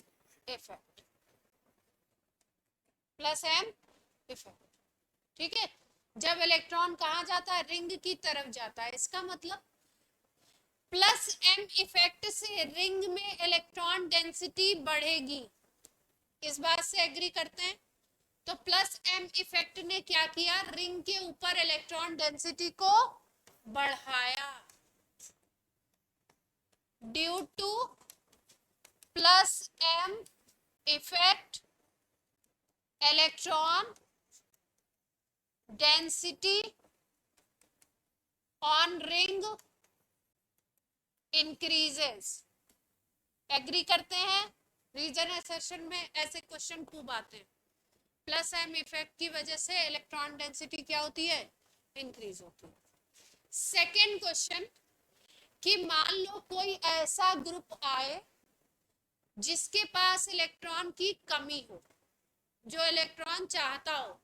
effect, plus M effect, ठीक है। जब इलेक्ट्रॉन कहाँ जाता है, रिंग की तरफ जाता है, इसका मतलब प्लस एम इफेक्ट से रिंग में इलेक्ट्रॉन डेंसिटी बढ़ेगी, इस बात से एग्री करते हैं। तो प्लस एम इफेक्ट ने क्या किया, रिंग के ऊपर इलेक्ट्रॉन डेंसिटी को बढ़ाया, due to plus M effect electron density on ring increases. Agree करते हैं, रीजन एसेशन में ऐसे क्वेश्चन खूब आते हैं, प्लस एम इफेक्ट की वजह से इलेक्ट्रॉन डेंसिटी क्या होती है, इंक्रीज होती है। सेकेंड क्वेश्चन, कि मान लो कोई ऐसा ग्रुप आए जिसके पास इलेक्ट्रॉन की कमी हो, जो इलेक्ट्रॉन चाहता हो,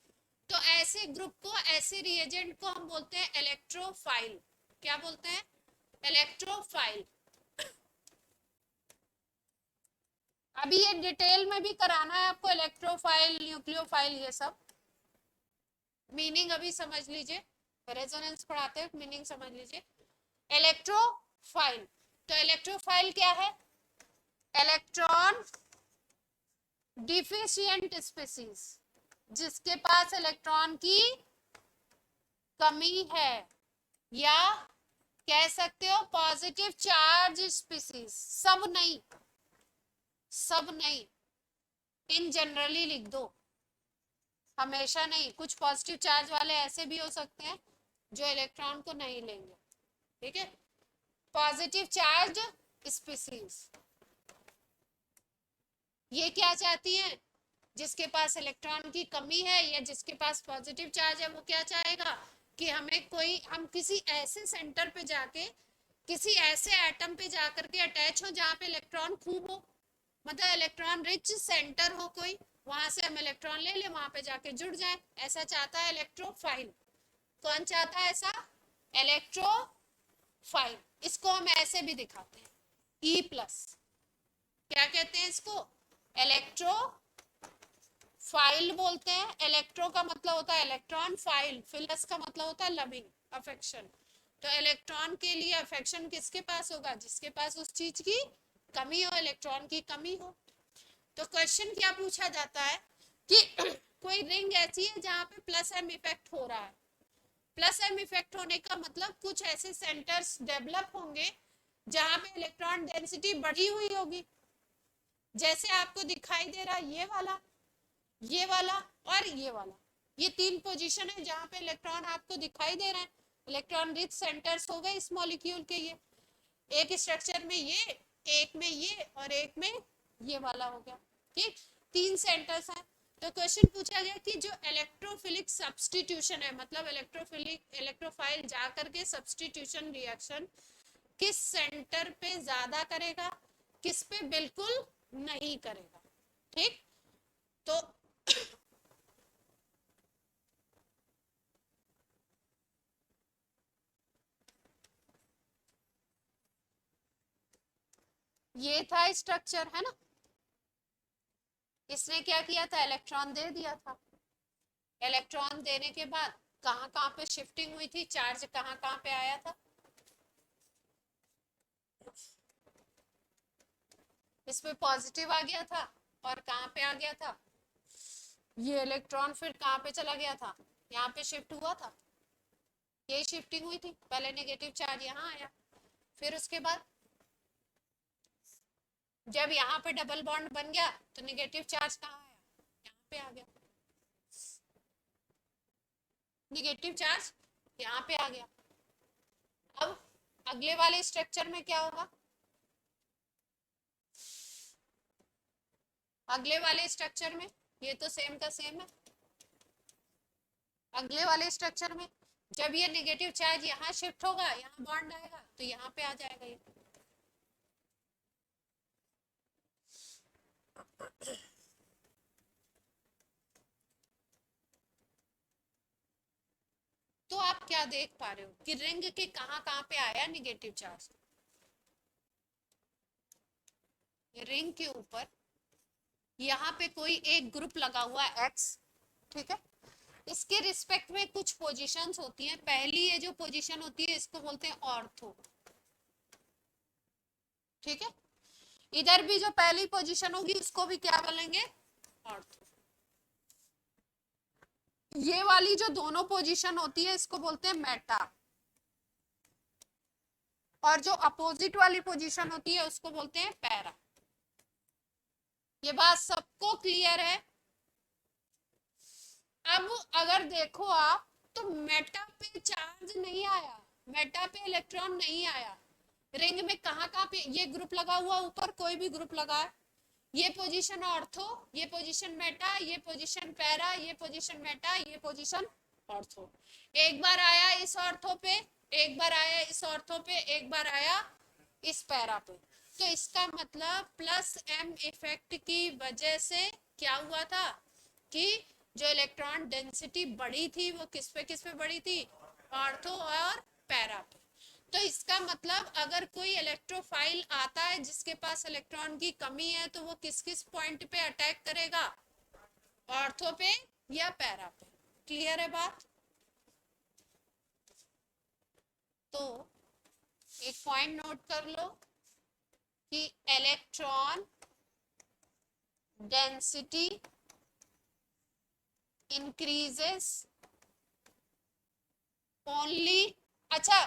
तो ऐसे ग्रुप को, ऐसे रिएजेंट को हम बोलते हैं इलेक्ट्रोफाइल। क्या बोलते हैं, इलेक्ट्रोफाइल। अभी ये डिटेल में भी कराना है आपको, इलेक्ट्रोफाइल, न्यूक्लियोफाइल, ये सब मीनिंग अभी समझ लीजिए, रेजोनेंस पढ़ाते हैं मीनिंग समझ लीजिए। इलेक्ट्रोफाइल, तो इलेक्ट्रोफाइल क्या है, इलेक्ट्रॉन डिफिशिएंट स्पीसीज, जिसके पास इलेक्ट्रॉन की कमी है, या कह सकते हो पॉजिटिव चार्ज स्पीसीज। सब नहीं, सब नहीं, इन जनरली लिख दो, हमेशा नहीं। कुछ पॉजिटिव चार्ज वाले ऐसे भी हो सकते हैं जो इलेक्ट्रॉन को नहीं लेंगे, ठीक है। पॉजिटिव चार्ज स्पीसीज ये क्या चाहती है, जिसके पास इलेक्ट्रॉन की कमी है या जिसके पास पॉजिटिव चार्ज है, वो क्या चाहेगा कि हमें कोई, हम किसी ऐसे सेंटर पे जाके, किसी ऐसे एटम पे जाकर के अटैच हो जहां पे इलेक्ट्रॉन खूब हो, मतलब इलेक्ट्रॉन रिच सेंटर हो कोई, वहां से हम इलेक्ट्रॉन ले ले, वहां पे जाके जुड़ जाए, ऐसा चाहता है इलेक्ट्रोफाइल। कौन चाहता है ऐसा? इलेक्ट्रोफाइल। इसको हम ऐसे भी दिखाते हैं, ई प्लस। क्या कहते हैं इसको? इलेक्ट्रो फाइल बोलते हैं। इलेक्ट्रो का मतलब होता है इलेक्ट्रॉन, फाइल फिलस का मतलब होता है लविंग, अफेक्शन। तो इलेक्ट्रॉन के लिए अफेक्शन किसके पास होगा? जिसके पास उस चीज की कमी हो, इलेक्ट्रॉन की कमी हो। तो क्वेश्चन क्या पूछा जाता है कि कोई रिंग ऐसी है जहां पे प्लस एम इफेक्ट हो रहा है। प्लस एम इफेक्ट होने का मतलब कुछ ऐसे सेंटर्स डेवलप होंगे जहां पे इलेक्ट्रॉन डेंसिटी बढ़ी हुई होगी। जैसे आपको दिखाई दे रहा है ये वाला और ये वाला, ये तीन पोजीशन है जहां पे इलेक्ट्रॉन आपको दिखाई दे रहे हैं। इलेक्ट्रॉन रिच सेंटर्स हो गए इस मॉलिक्यूल के। ये एक स्ट्रक्चर में ये, एक में ये और एक में ये वाला हो गया। ठीक, तीन सेंटर्स हैं। तो क्वेश्चन पूछा गया कि जो इलेक्ट्रोफिलिक सब्स्टिट्यूशन है, मतलब इलेक्ट्रोफाइल जा करके सब्स्टिट्यूशन रिएक्शन किस सेंटर पे ज्यादा करेगा, किस पे बिल्कुल नहीं करेगा। ठीक, तो ये था स्ट्रक्चर, है ना। इसने क्या किया था? इलेक्ट्रॉन दे दिया था। इलेक्ट्रॉन देने के बाद कहां कहां पे शिफ्टिंग हुई थी, चार्ज कहां कहां पे आया था? इस पे पॉजिटिव आ गया था और कहां पे आ गया था? ये इलेक्ट्रॉन फिर कहां पे चला गया था? यहाँ पे शिफ्ट हुआ था, ये शिफ्टिंग हुई थी। पहले नेगेटिव चार्ज यहाँ आया, फिर उसके बाद जब यहाँ पे डबल बॉन्ड बन गया तो नेगेटिव चार्ज कहाँ आया? यहाँ पे आ गया। नेगेटिव चार्ज यहाँ पे आ गया। अब अगले वाले स्ट्रक्चर में क्या होगा? अगले वाले स्ट्रक्चर में ये तो सेम का सेम है। अगले वाले स्ट्रक्चर में जब ये नेगेटिव चार्ज यहाँ शिफ्ट होगा, यहाँ बॉन्ड आएगा तो यहाँ पे आ जाएगा ये। तो आप क्या देख पा रहे हो कि रिंग के कहां कहां पे आया नेगेटिव चार्ज? रिंग के ऊपर यहाँ पे कोई एक ग्रुप लगा हुआ है एक्स, ठीक है। इसके रिस्पेक्ट में कुछ पोजीशंस होती हैं। पहली ये जो पोजीशन होती है इसको बोलते हैं ऑर्थो, ठीक है। इधर भी जो पहली पोजीशन होगी उसको भी क्या बोलेंगे? ऑर्थो। ये वाली जो दोनों पोजीशन होती है इसको बोलते हैं मेटा, और जो अपोजिट वाली पोजीशन होती है उसको बोलते हैं पैरा। ये बात सबको क्लियर है? अब अगर देखो आप तो मेटा पे चार्ज नहीं आया, मेटा पे इलेक्ट्रॉन नहीं आया। रिंग में कहां कहां पे ये ग्रुप लगा हुआ, ऊपर कोई भी ग्रुप लगा है। ये पोजीशन ऑर्थो, ये पोजीशन मेटा, ये पोजीशन पैरा, ये पोजीशन मेटा, ये पोजीशन ऑर्थो। एक बार आया इस ऑर्थो पे, एक बार आया इस ऑर्थो पे, एक बार आया इस पैरा पे। तो इसका मतलब प्लस एम इफेक्ट की वजह से क्या हुआ था कि जो इलेक्ट्रॉन डेंसिटी बढ़ी थी वो किस पे बढ़ी थी? ऑर्थो और पैरा पे। तो इसका मतलब अगर कोई इलेक्ट्रोफाइल आता है जिसके पास इलेक्ट्रॉन की कमी है तो वो किस किस पॉइंट पे अटैक करेगा? ऑर्थो पे या पैरा पे। क्लियर है बात? तो एक पॉइंट नोट कर लो कि इलेक्ट्रॉन डेंसिटी इंक्रीजेस ओनली। अच्छा,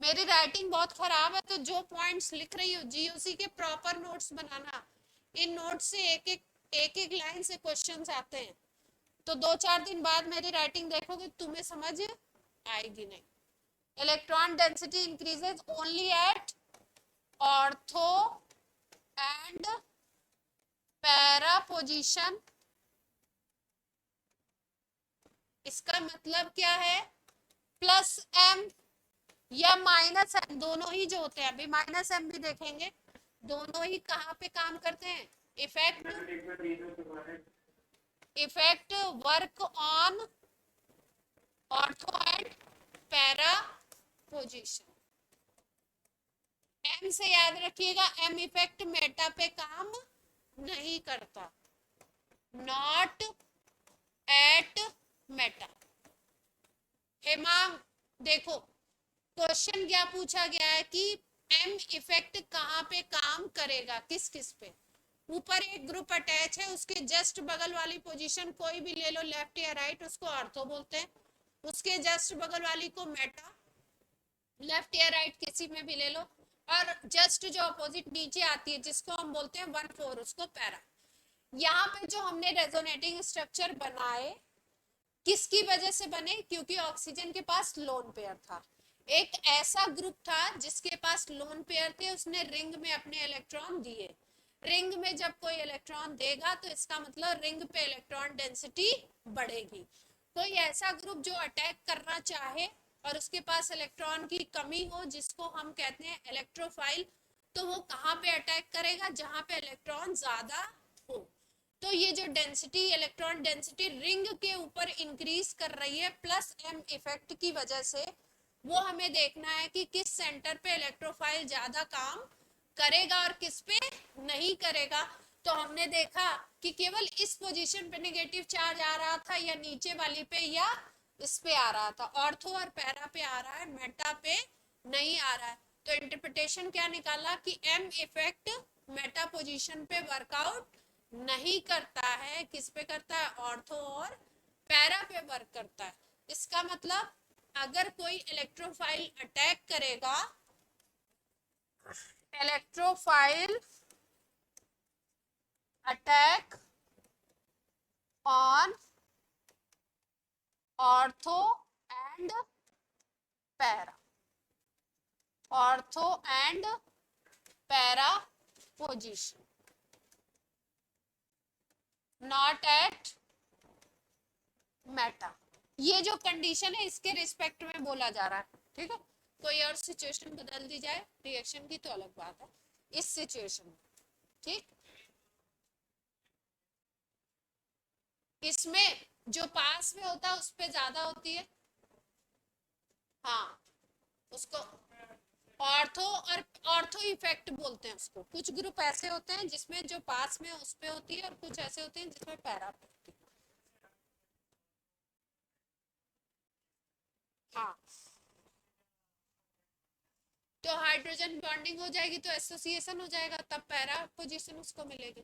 मेरी राइटिंग बहुत खराब है तो जो पॉइंट्स लिख रही हो जीओसी के प्रॉपर नोट्स बनाना। इन नोट्स से एक एक लाइन से क्वेश्चंस आते हैं, तो 2-4 दिन बाद मेरी राइटिंग देखोगे तुम्हें समझ आएगी नहीं। Electron density increases only at ortho and para position. इसका मतलब क्या है? Plus M or minus M, दोनों ही जो होते हैं, अभी माइनस एम भी देखेंगे, दोनों ही कहाँ पे काम करते हैं? Effect effect work on ortho and para position. M से याद रखिएगा, एम इफेक्ट मेटा पे काम नहीं करता, नॉट एट मेटा। हेमांग देखो, क्वेश्चन क्या पूछा गया है कि एम इफेक्ट कहाँ पे काम करेगा, किस किस पे। ऊपर एक ग्रुप अटैच है, उसके जस्ट बगल वाली पोजीशन कोई भी ले लो, लेफ्ट या राइट, उसको ऑर्थो बोलते हैं। उसके जस्ट बगल वाली को मेटा, लेफ्ट या राइट किसी में भी ले लो। और जस्ट जो अपोजिट नीचे आती है जिसको हम बोलते हैं 1/4, उसको पैरा। यहाँ पे जो हमने रेजोनेटिंग स्ट्रक्चर बनाए किसकी वजह से बने, क्योंकि ऑक्सीजन के पास लोन पेयर था। एक ऐसा ग्रुप था जिसके पास लोन पेयर थे, उसने रिंग में अपने इलेक्ट्रॉन दिए। रिंग में जब कोई इलेक्ट्रॉन देगा तो इसका मतलब रिंग पे इलेक्ट्रॉन डेंसिटी बढ़ेगी। कोई ऐसा ग्रुप जो अटैक करना चाहे और उसके पास इलेक्ट्रॉन की कमी हो, जिसको हम कहते हैं इलेक्ट्रोफाइल, तो वो कहाँ पे अटैक करेगा, जहां पे इलेक्ट्रॉन ज्यादा हो। तो ये जो डेंसिटी, इलेक्ट्रॉन डेंसिटी रिंग के ऊपर इंक्रीज कर रही है प्लस एम इफेक्ट की वजह से, वो हमें देखना है कि किस सेंटर पे इलेक्ट्रोफाइल ज्यादा काम करेगा और किस पे नहीं करेगा। तो हमने देखा कि केवल इस पोजीशन पे नेगेटिव चार्ज आ रहा था, या नीचे वाली पे या इस पे आ रहा था, ऑर्थो और पैरा पे आ रहा है, मेटा पे नहीं आ रहा है। तो इंटरप्रिटेशन क्या निकाला कि एम इफेक्ट मेटा पोजीशन पे वर्कआउट नहीं करता है, किस पे करता है, ऑर्थो और पैरा पे वर्क करता है। इसका मतलब अगर कोई इलेक्ट्रोफाइल अटैक करेगा, electrophile attack on ortho and para, ortho and para position, not at Meta. ये जो कंडीशन है इसके रिस्पेक्ट में बोला जा रहा है, ठीक है। कोई और सिचुएशन बदल दी जाए रिएक्शन की तो अलग बात है, इस सिचुएशन में ठीक। इसमें जो पास में होता है उस पे ज्यादा होती है, हाँ, उसको ऑर्थो और ऑर्थो इफेक्ट बोलते हैं उसको। कुछ ग्रुप ऐसे होते हैं जिसमें जो पास में उस पे होती है, और कुछ ऐसे होते हैं जिसमें पैरा पे होती है। हाँ, तो हाइड्रोजन बॉन्डिंग हो जाएगी तो एसोसिएशन हो जाएगा, तब पैरा पोजीशन उसको मिलेगी,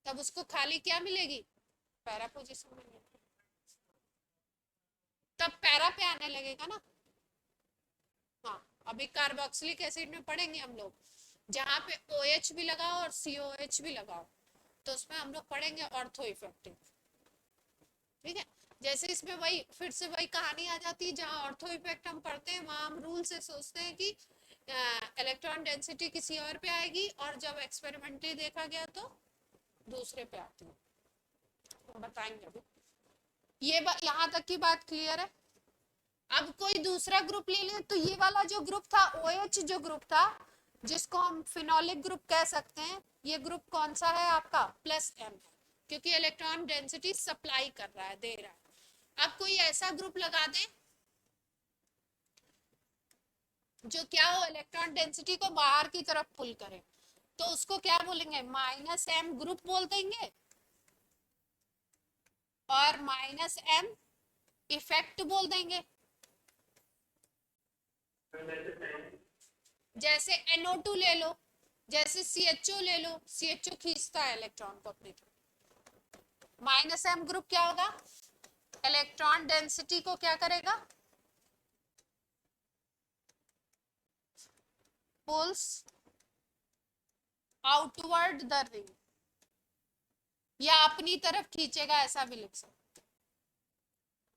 तब उसको खाली क्या मिलेगी, पैरा पोजीशन मिलेगी, तब पैरा पे आने लगेगा ना। हाँ, अभी कार्बोक्सिलिक एसिड में पढ़ेंगे हम लोग, जहाँ पे OH भी लगाओ और COH भी लगाओ, तो उसमें हम लोग पढ़ेंगे ऑर्थो इफेक्टिव, ठीक है। जैसे इसमें वही फिर से वही कहानी आ जाती है, जहाँ ऑर्थो इफेक्ट हम पढ़ते हैं वहां हम रूल से सोचते हैं कि इलेक्ट्रॉन डेंसिटी किसी और पे आएगी, और जब एक्सपेरिमेंटली देखा गया तो दूसरे पे आती है, तो बताएंगे अभी। ये यहाँ तक की बात क्लियर है। अब कोई दूसरा ग्रुप ले ले, तो ये वाला जो ग्रुप था OH जो ग्रुप था, जिसको हम फिनोलिक ग्रुप कह सकते हैं, ये ग्रुप कौन सा है आपका, +M, क्योंकि इलेक्ट्रॉन डेंसिटी सप्लाई कर रहा है, दे रहा है। अब कोई ऐसा ग्रुप लगा दे जो क्या हो, इलेक्ट्रॉन डेंसिटी को बाहर की तरफ पुल करे, तो उसको क्या बोलेंगे, -M ग्रुप बोल देंगे, और -M इफेक्ट बोल देंगे। जैसे NO2 ले लो, जैसे CHO ले लो, CHO खींचता है इलेक्ट्रॉन को अपनी तरफ। -M ग्रुप क्या होगा, इलेक्ट्रॉन डेंसिटी को क्या करेगा, पुल्स आउटवर्ड द रिंग, या अपनी तरफ खींचेगा, ऐसा भी लिख सकते,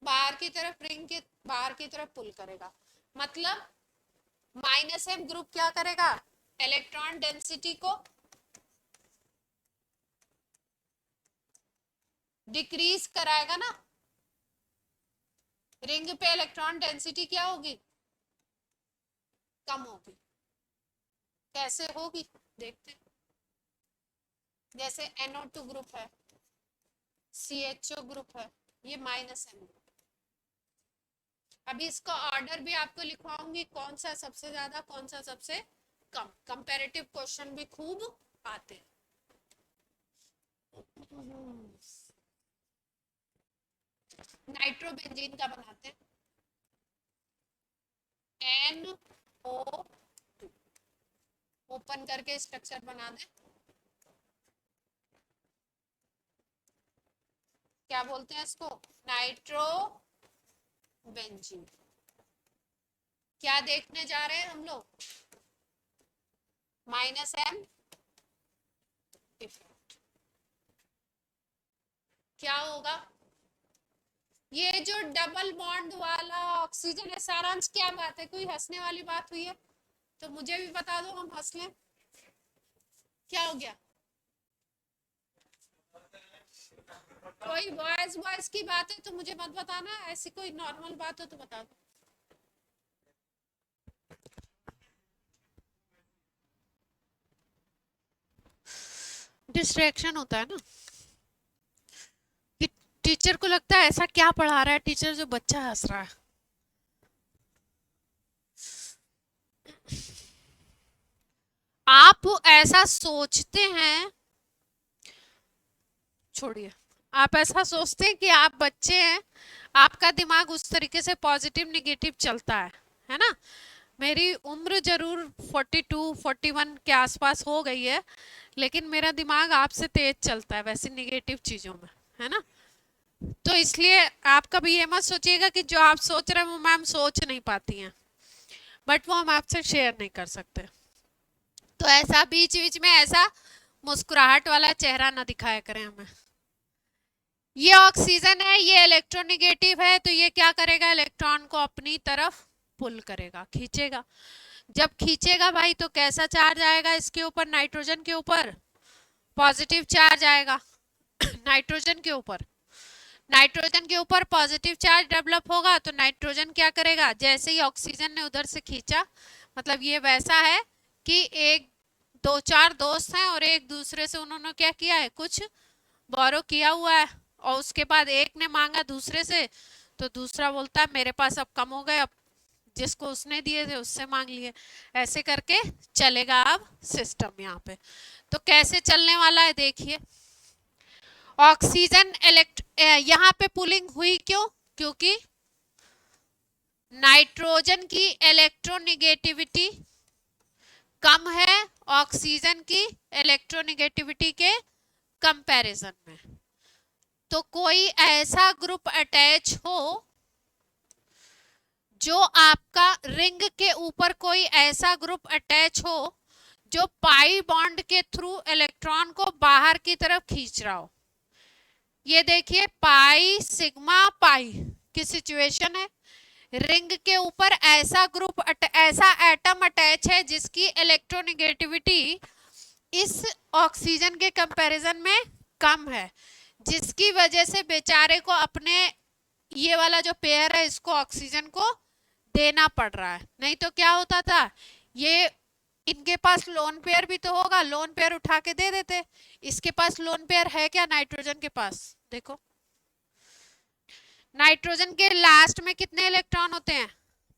बाहर की तरफ, रिंग के बाहर की तरफ पुल करेगा। मतलब -M ग्रुप क्या करेगा, इलेक्ट्रॉन डेंसिटी को डिक्रीज कराएगा ना, रिंग पे इलेक्ट्रॉन डेंसिटी क्या होगी, कम होगी। कैसे होगी देखते हैं। जैसे NO2 ग्रुप है, CHO ग्रुप है, ये -M ग्रुप। अभी इसका ऑर्डर भी आपको लिखवाऊंगी, कौन सा सबसे ज्यादा कौन सा सबसे कम। कंपैरेटिव क्वेश्चन भी खूब आते हैं। नाइट्रोबेंजीन का बनाते हैं, NO2, ओपन करके स्ट्रक्चर बना दें, क्या बोलते हैं इसको, नाइट्रोबेंजीन। क्या देखने जा रहे हैं हम लोग, -M इफेक्ट। क्या होगा, ये जो डबल बॉन्ड वाला ऑक्सीजन है, सारांश क्या बात है, कोई हंसने वाली बात हुई है तो मुझे भी बता दो, हम हंस लें। क्या हो गया, कोई बॉयज बॉयज की बात है तो मुझे मत बताना, ऐसी कोई नॉर्मल बात हो तो बता दो। डिस्ट्रैक्शन होता है ना, कि टीचर को लगता है ऐसा क्या पढ़ा रहा है टीचर जो बच्चा हंस रहा है। आप ऐसा सोचते हैं, छोड़िए, आप ऐसा सोचते हैं कि आप बच्चे हैं, आपका दिमाग उस तरीके से पॉजिटिव निगेटिव चलता है ना। मेरी उम्र जरूर 42-41 के आसपास हो गई है, लेकिन मेरा दिमाग आपसे तेज चलता है वैसे निगेटिव चीजों में, है ना। तो इसलिए आप कभी ये मत सोचिएगा कि जो आप सोच रहे हैं वो मैम सोच नहीं पाती हैं, बट वो हम आपसे शेयर नहीं कर सकते। तो ऐसा बीच बीच में ऐसा मुस्कुराहट वाला चेहरा ना दिखाया करें हमें। ये ऑक्सीजन है, ये इलेक्ट्रोनिगेटिव है, तो ये क्या करेगा, इलेक्ट्रॉन को अपनी तरफ पुल करेगा, खींचेगा। जब खींचेगा भाई तो कैसा चार्ज आएगा इसके ऊपर, नाइट्रोजन के ऊपर पॉजिटिव चार्ज आएगा। नाइट्रोजन के ऊपर, नाइट्रोजन के ऊपर पॉजिटिव चार्ज डेवलप होगा, तो नाइट्रोजन क्या करेगा, जैसे ही ऑक्सीजन ने उधर से खींचा, मतलब ये वैसा है कि एक दो चार दोस्त हैं और एक दूसरे से उन्होंने क्या किया है, कुछ बोरो किया हुआ है, और उसके बाद एक ने मांगा दूसरे से, तो दूसरा बोलता है मेरे पास अब कम हो गए, अब जिसको उसने दिए थे उससे मांग लिए, ऐसे करके चलेगा अब सिस्टम यहाँ पे। तो कैसे चलने वाला है देखिए, ऑक्सीजन यहाँ पे पुलिंग हुई क्यों, क्योंकि नाइट्रोजन की इलेक्ट्रोनिगेटिविटी कम है ऑक्सीजन की इलेक्ट्रोनिगेटिविटी के कंपैरिजन में। तो कोई ऐसा ग्रुप अटैच हो जो आपका रिंग के ऊपर, कोई ऐसा ग्रुप अटैच हो जो पाई बॉन्ड के थ्रू इलेक्ट्रॉन को बाहर की तरफ खींच रहा हो। ये देखिए पाई सिग्मा पाई की सिचुएशन है, रिंग के ऊपर ऐसा ग्रुप ऐसा एटम अटैच है जिसकी इलेक्ट्रोनिगेटिविटी इस ऑक्सीजन के कंपैरिजन में कम है, जिसकी वजह से बेचारे को अपने ये वाला जो पेयर है इसको ऑक्सीजन को देना पड़ रहा है। नहीं तो क्या होता था, ये इनके पास लोन पेयर भी तो होगा, लोन पेयर उठा के दे देते। इसके पास लोन पेयर है क्या नाइट्रोजन के पास, देखो नाइट्रोजन के लास्ट में कितने इलेक्ट्रॉन होते हैं,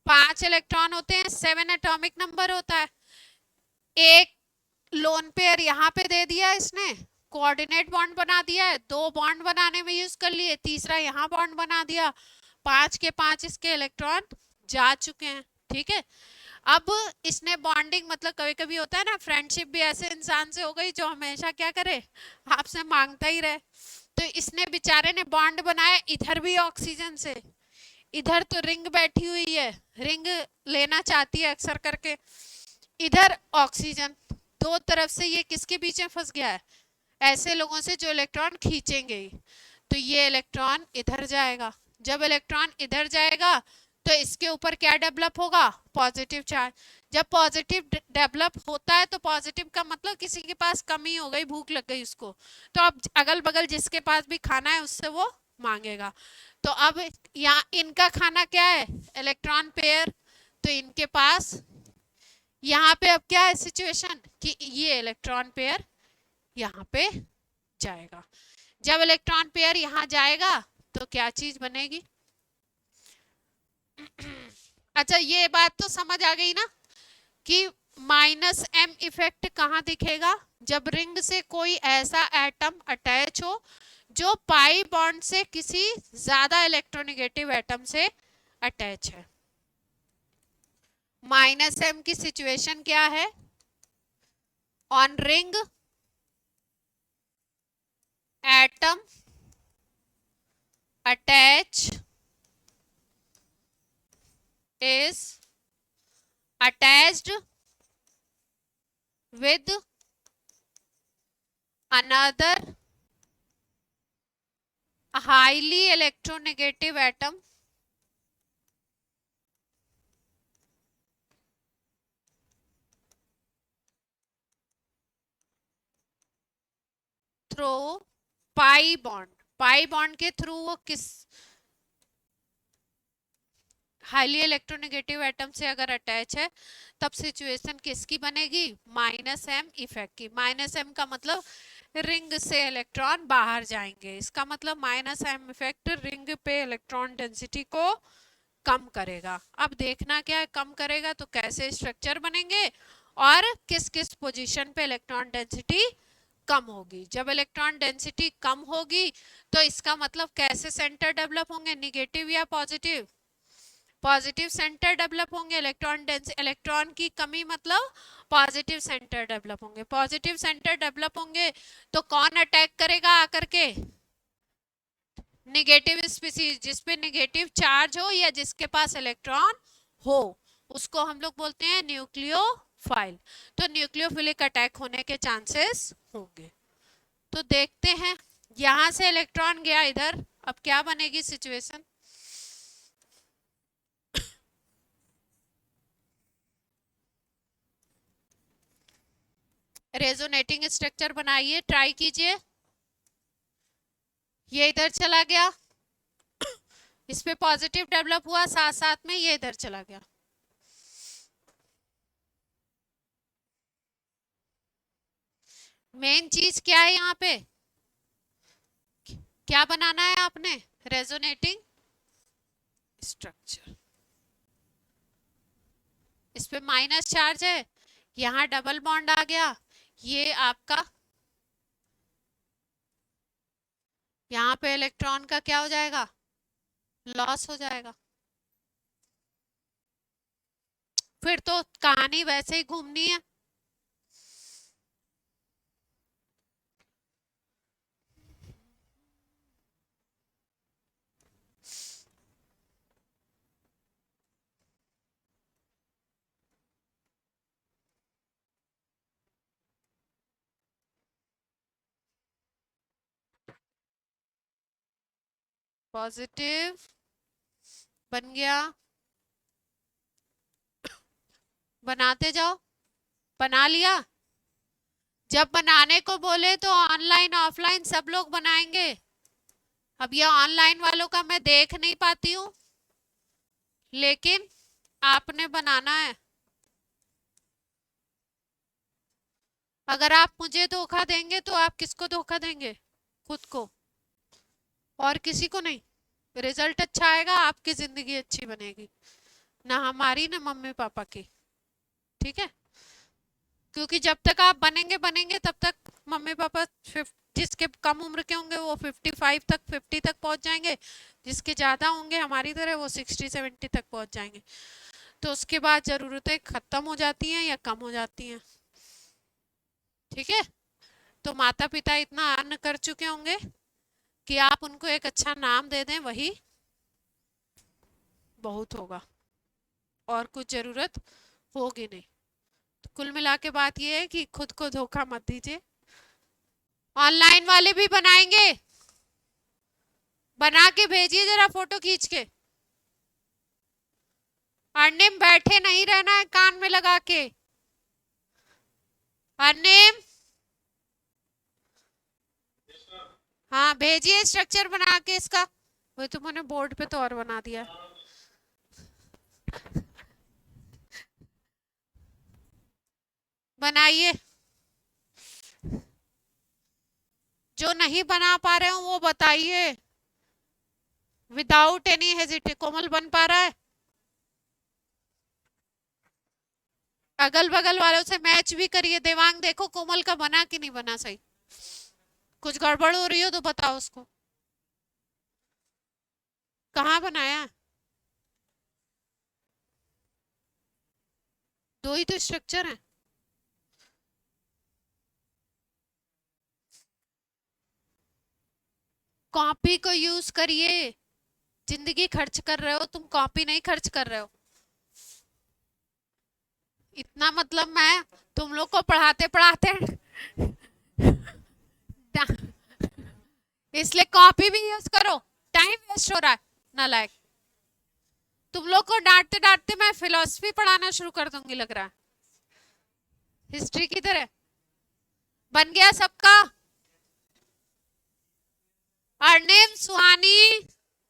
5 इलेक्ट्रॉन होते हैं, 7 एटॉमिक नंबर होता है। एक लोन पेयर यहाँ पे दे दिया इसने, कोऑर्डिनेट बॉन्ड बना दिया है, 2 बॉन्ड बनाने में यूज कर लिए, तीसरा यहाँ बॉन्ड बना दिया, 5 के 5 इसके इलेक्ट्रॉन जा चुके हैं, ठीक है। अब इसने बॉन्डिंग, मतलब कभी कभी होता है ना फ्रेंडशिप भी ऐसे इंसान से हो गई जो हमेशा क्या करे, आपसे मांगता ही रहे, तो इसने बेचारे ने बॉन्ड बनाया इधर भी ऑक्सीजन से, इधर तो रिंग बैठी हुई है, रिंग लेना चाहती है अक्सर करके, इधर ऑक्सीजन, दो तरफ से ये किसके बीच में फंस गया है, ऐसे लोगों से जो इलेक्ट्रॉन खींचेंगे ही। तो ये इलेक्ट्रॉन इधर जाएगा, जब इलेक्ट्रॉन इधर जाएगा तो इसके ऊपर क्या डेवलप होगा, पॉजिटिव चार्ज। जब पॉजिटिव डेवलप होता है तो पॉजिटिव का मतलब किसी के पास कमी हो गई, भूख लग गई उसको, तो अब अगल बगल जिसके पास भी खाना है उससे वो मांगेगा। तो अब यहाँ इनका खाना क्या है, इलेक्ट्रॉन पेयर, तो इनके पास यहाँ पे अब क्या है सिचुएशन कि ये इलेक्ट्रॉन पेयर यहाँ पे जाएगा, जब इलेक्ट्रॉन पेयर यहां जाएगा तो क्या चीज बनेगी? अच्छा, ये बात तो समझ आ गई ना कि माइनस एम इफेक्ट कहाँ दिखेगा? जब रिंग से कोई ऐसा एटम अटैच हो जो पाई बॉन्ड से किसी ज्यादा इलेक्ट्रोनेगेटिव एटम से अटैच है। माइनस एम की सिचुएशन क्या है? On ring atom attach is attached with another highly electronegative atom through pi bond. Pi bond के थ्रू वो किस हाईली इलेक्ट्रोनेगेटिव एटम से अगर अटैच है तब सिचुएशन किसकी बनेगी? माइनस एम इफेक्ट की। माइनस एम का मतलब रिंग से इलेक्ट्रॉन बाहर जाएंगे, इसका मतलब माइनस एम इफेक्ट रिंग पे इलेक्ट्रॉन डेंसिटी को कम करेगा। अब देखना क्या है कम करेगा तो कैसे स्ट्रक्चर बनेंगे और किस किस पोजीशन पे इलेक्ट्रॉन डेंसिटी कम होगी। जब इलेक्ट्रॉन डेंसिटी कम होगी तो इसका मतलब कैसे सेंटर डेवलप होंगे? निगेटिव या पॉजिटिव? पॉजिटिव सेंटर डेवलप होंगे। इलेक्ट्रॉन की कमी मतलब पॉजिटिव सेंटर डेवलप होंगे। पॉजिटिव सेंटर डेवलप होंगे तो कौन अटैक करेगा आकर के? निगेटिव स्पीसीज, जिसपे निगेटिव चार्ज हो या जिसके पास इलेक्ट्रॉन हो, उसको हम लोग बोलते हैं न्यूक्लियोफाइल। तो न्यूक्लियोफिलिक अटैक होने के चांसेस होंगे। तो देखते हैं, यहां से इलेक्ट्रॉन गया इधर, अब क्या बनेगी सिचुएशन? रेजोनेटिंग स्ट्रक्चर बनाइए, ट्राई कीजिए। ये इधर चला गया, इस पे पॉजिटिव डेवलप हुआ, साथ साथ में ये इधर चला गया। मेन चीज क्या है यहाँ पे? क्या बनाना है आपने? Resonating structure. इस पे माइनस चार्ज है, यहाँ डबल बॉन्ड आ गया, ये आपका यहाँ पे इलेक्ट्रॉन का क्या हो जाएगा? लॉस हो जाएगा। फिर तो कहानी वैसे ही घूमनी है। पॉजिटिव बन गया, बनाते जाओ। बना लिया? जब बनाने को बोले तो ऑनलाइन ऑफलाइन सब लोग बनाएंगे। अब ये ऑनलाइन वालों का मैं देख नहीं पाती हूँ, लेकिन आपने बनाना है। अगर आप मुझे धोखा देंगे तो आप किसको धोखा देंगे? खुद को, और किसी को नहीं। रिजल्ट अच्छा आएगा, आपकी जिंदगी अच्छी बनेगी, ना हमारी ना मम्मी पापा की। ठीक है? क्योंकि जब तक आप बनेंगे बनेंगे तब तक मम्मी पापा जिसके कम उम्र के होंगे वो 55 तक 50 तक पहुंच जाएंगे, जिसके ज़्यादा होंगे हमारी तरह वो 60-70 तक पहुंच जाएंगे। तो उसके बाद ज़रूरतें ख़त्म हो जाती हैं या कम हो जाती हैं। ठीक है? तो माता पिता इतना अर्न कर चुके होंगे कि आप उनको एक अच्छा नाम दे दें, वही बहुत होगा, और कुछ ज़रूरत होगी नहीं। तो कुल मिला के बात यह है कि खुद को धोखा मत दीजिए। ऑनलाइन वाले भी बनाएंगे, बना के भेजिए जरा फोटो खींच के। अर्निम बैठे नहीं रहना है कान में लगा के। अर्निम, हाँ भेजिए स्ट्रक्चर बना के इसका। वो तुमने बोर्ड पे तो और बना दिया। बनाइए। जो नहीं बना पा रहे हो वो बताइए, विदाउट एनी हेजिटेशन। कोमल बन पा रहा है? अगल बगल वालों से मैच भी करिए। देवांग देखो कोमल का बना कि नहीं बना सही। कुछ गड़बड़ हो रही हो तो बताओ उसको। कहाँ बनाया? दो ही तो स्ट्रक्चर है। कॉपी को यूज करिए। जिंदगी खर्च कर रहे हो तुम, कॉपी नहीं खर्च कर रहे हो। इतना मतलब मैं तुम लोग को पढ़ाते पढ़ाते इसलिए कॉपी भी यूज करो। टाइम वेस्ट हो रहा है नालायक। तुम लोग को डांटते डांटते मैं फिलोसफी पढ़ाना शुरू कर दूंगी लग रहा है। हिस्ट्री की तरह। बन गया सबका? अर्निम, सुहानी,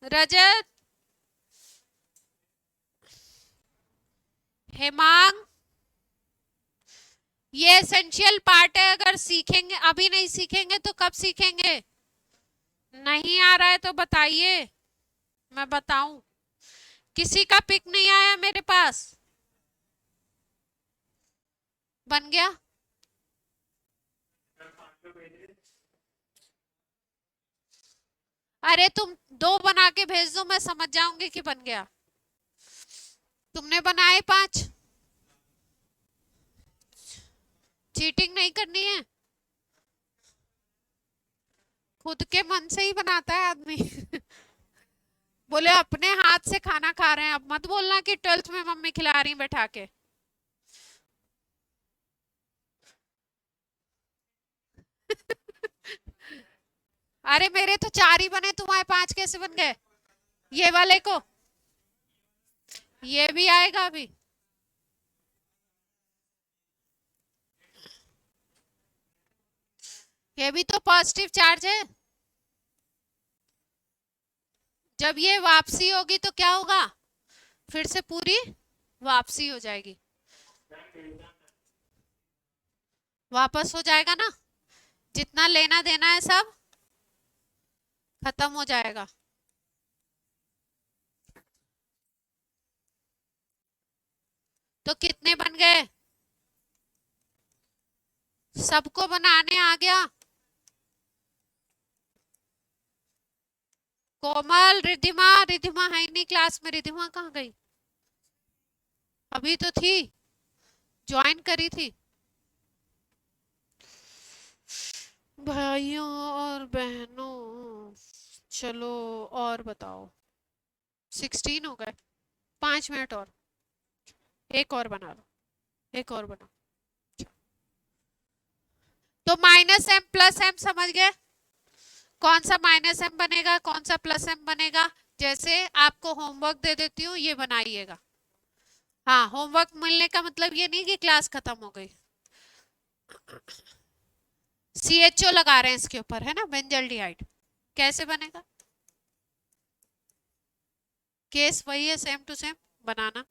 रजत, हेमांग। ये एसेंशियल पार्ट है। अगर सीखेंगे, अभी नहीं सीखेंगे तो कब सीखेंगे? नहीं आ रहा है तो बताइए, मैं बताऊं। किसी का पिक नहीं आया मेरे पास। बन गया? अरे तुम दो बना के भेज दो, मैं समझ जाऊंगी कि बन गया। तुमने बनाए 5। चीटिंग नहीं करनी है। खुद के मन से ही बनाता है आदमी बोले अपने हाथ से खाना खा रहे हैं। अब मत बोलना कि 12th में मम्मी खिला रही बैठा के। अरे मेरे तो 4 ही बने, तुम्हारे 5 कैसे बन गए? ये वाले को, ये भी आएगा अभी। ये भी तो पॉजिटिव चार्ज है। जब ये वापसी होगी तो क्या होगा? फिर से पूरी वापसी हो जाएगी। वापस हो जाएगा ना। जितना लेना देना है सब खत्म हो जाएगा। तो कितने बन गए? सबको बनाने आ गया? कोमल, रिधिमा, रिधिमा है नहीं क्लास में। रिधिमा कहाँ गई? अभी तो थी, ज्वाइन करी थी। भाइयों और बहनों, चलो और बताओ। 16 हो गए। 5 मिनट और। एक और बना लो, एक और बनाओ। तो माइनस एम प्लस एम समझ गए? कौन सा माइनस एम बनेगा, कौन सा प्लस एम बनेगा? जैसे आपको होमवर्क दे देती हूँ, ये बनाइएगा। हाँ, होमवर्क मिलने का मतलब ये नहीं कि क्लास खत्म हो गई। CHO लगा रहे हैं इसके ऊपर, है ना, बेंजल्डिहाइड। कैसे बनेगा? केस वही है, सेम टू सेम बनाना।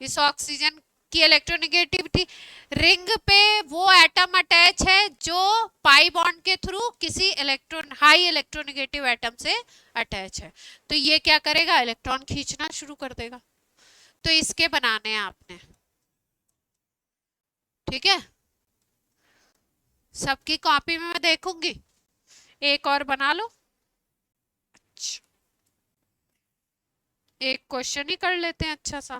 इस ऑक्सीजन की इलेक्ट्रोनेगेटिविटी, रिंग पे वो एटम अटैच है जो पाई बॉन्ड के थ्रू किसी इलेक्ट्रॉन, हाई इलेक्ट्रोनेगेटिव एटम से अटैच है। तो ये क्या करेगा? इलेक्ट्रॉन खींचना शुरू कर देगा। तो इसके बनाने हैं आपने, ठीक है? सबकी कॉपी में मैं देखूंगी। एक और बना लो। एक क्वेश्चन ही कर लेते हैं अच्छा सा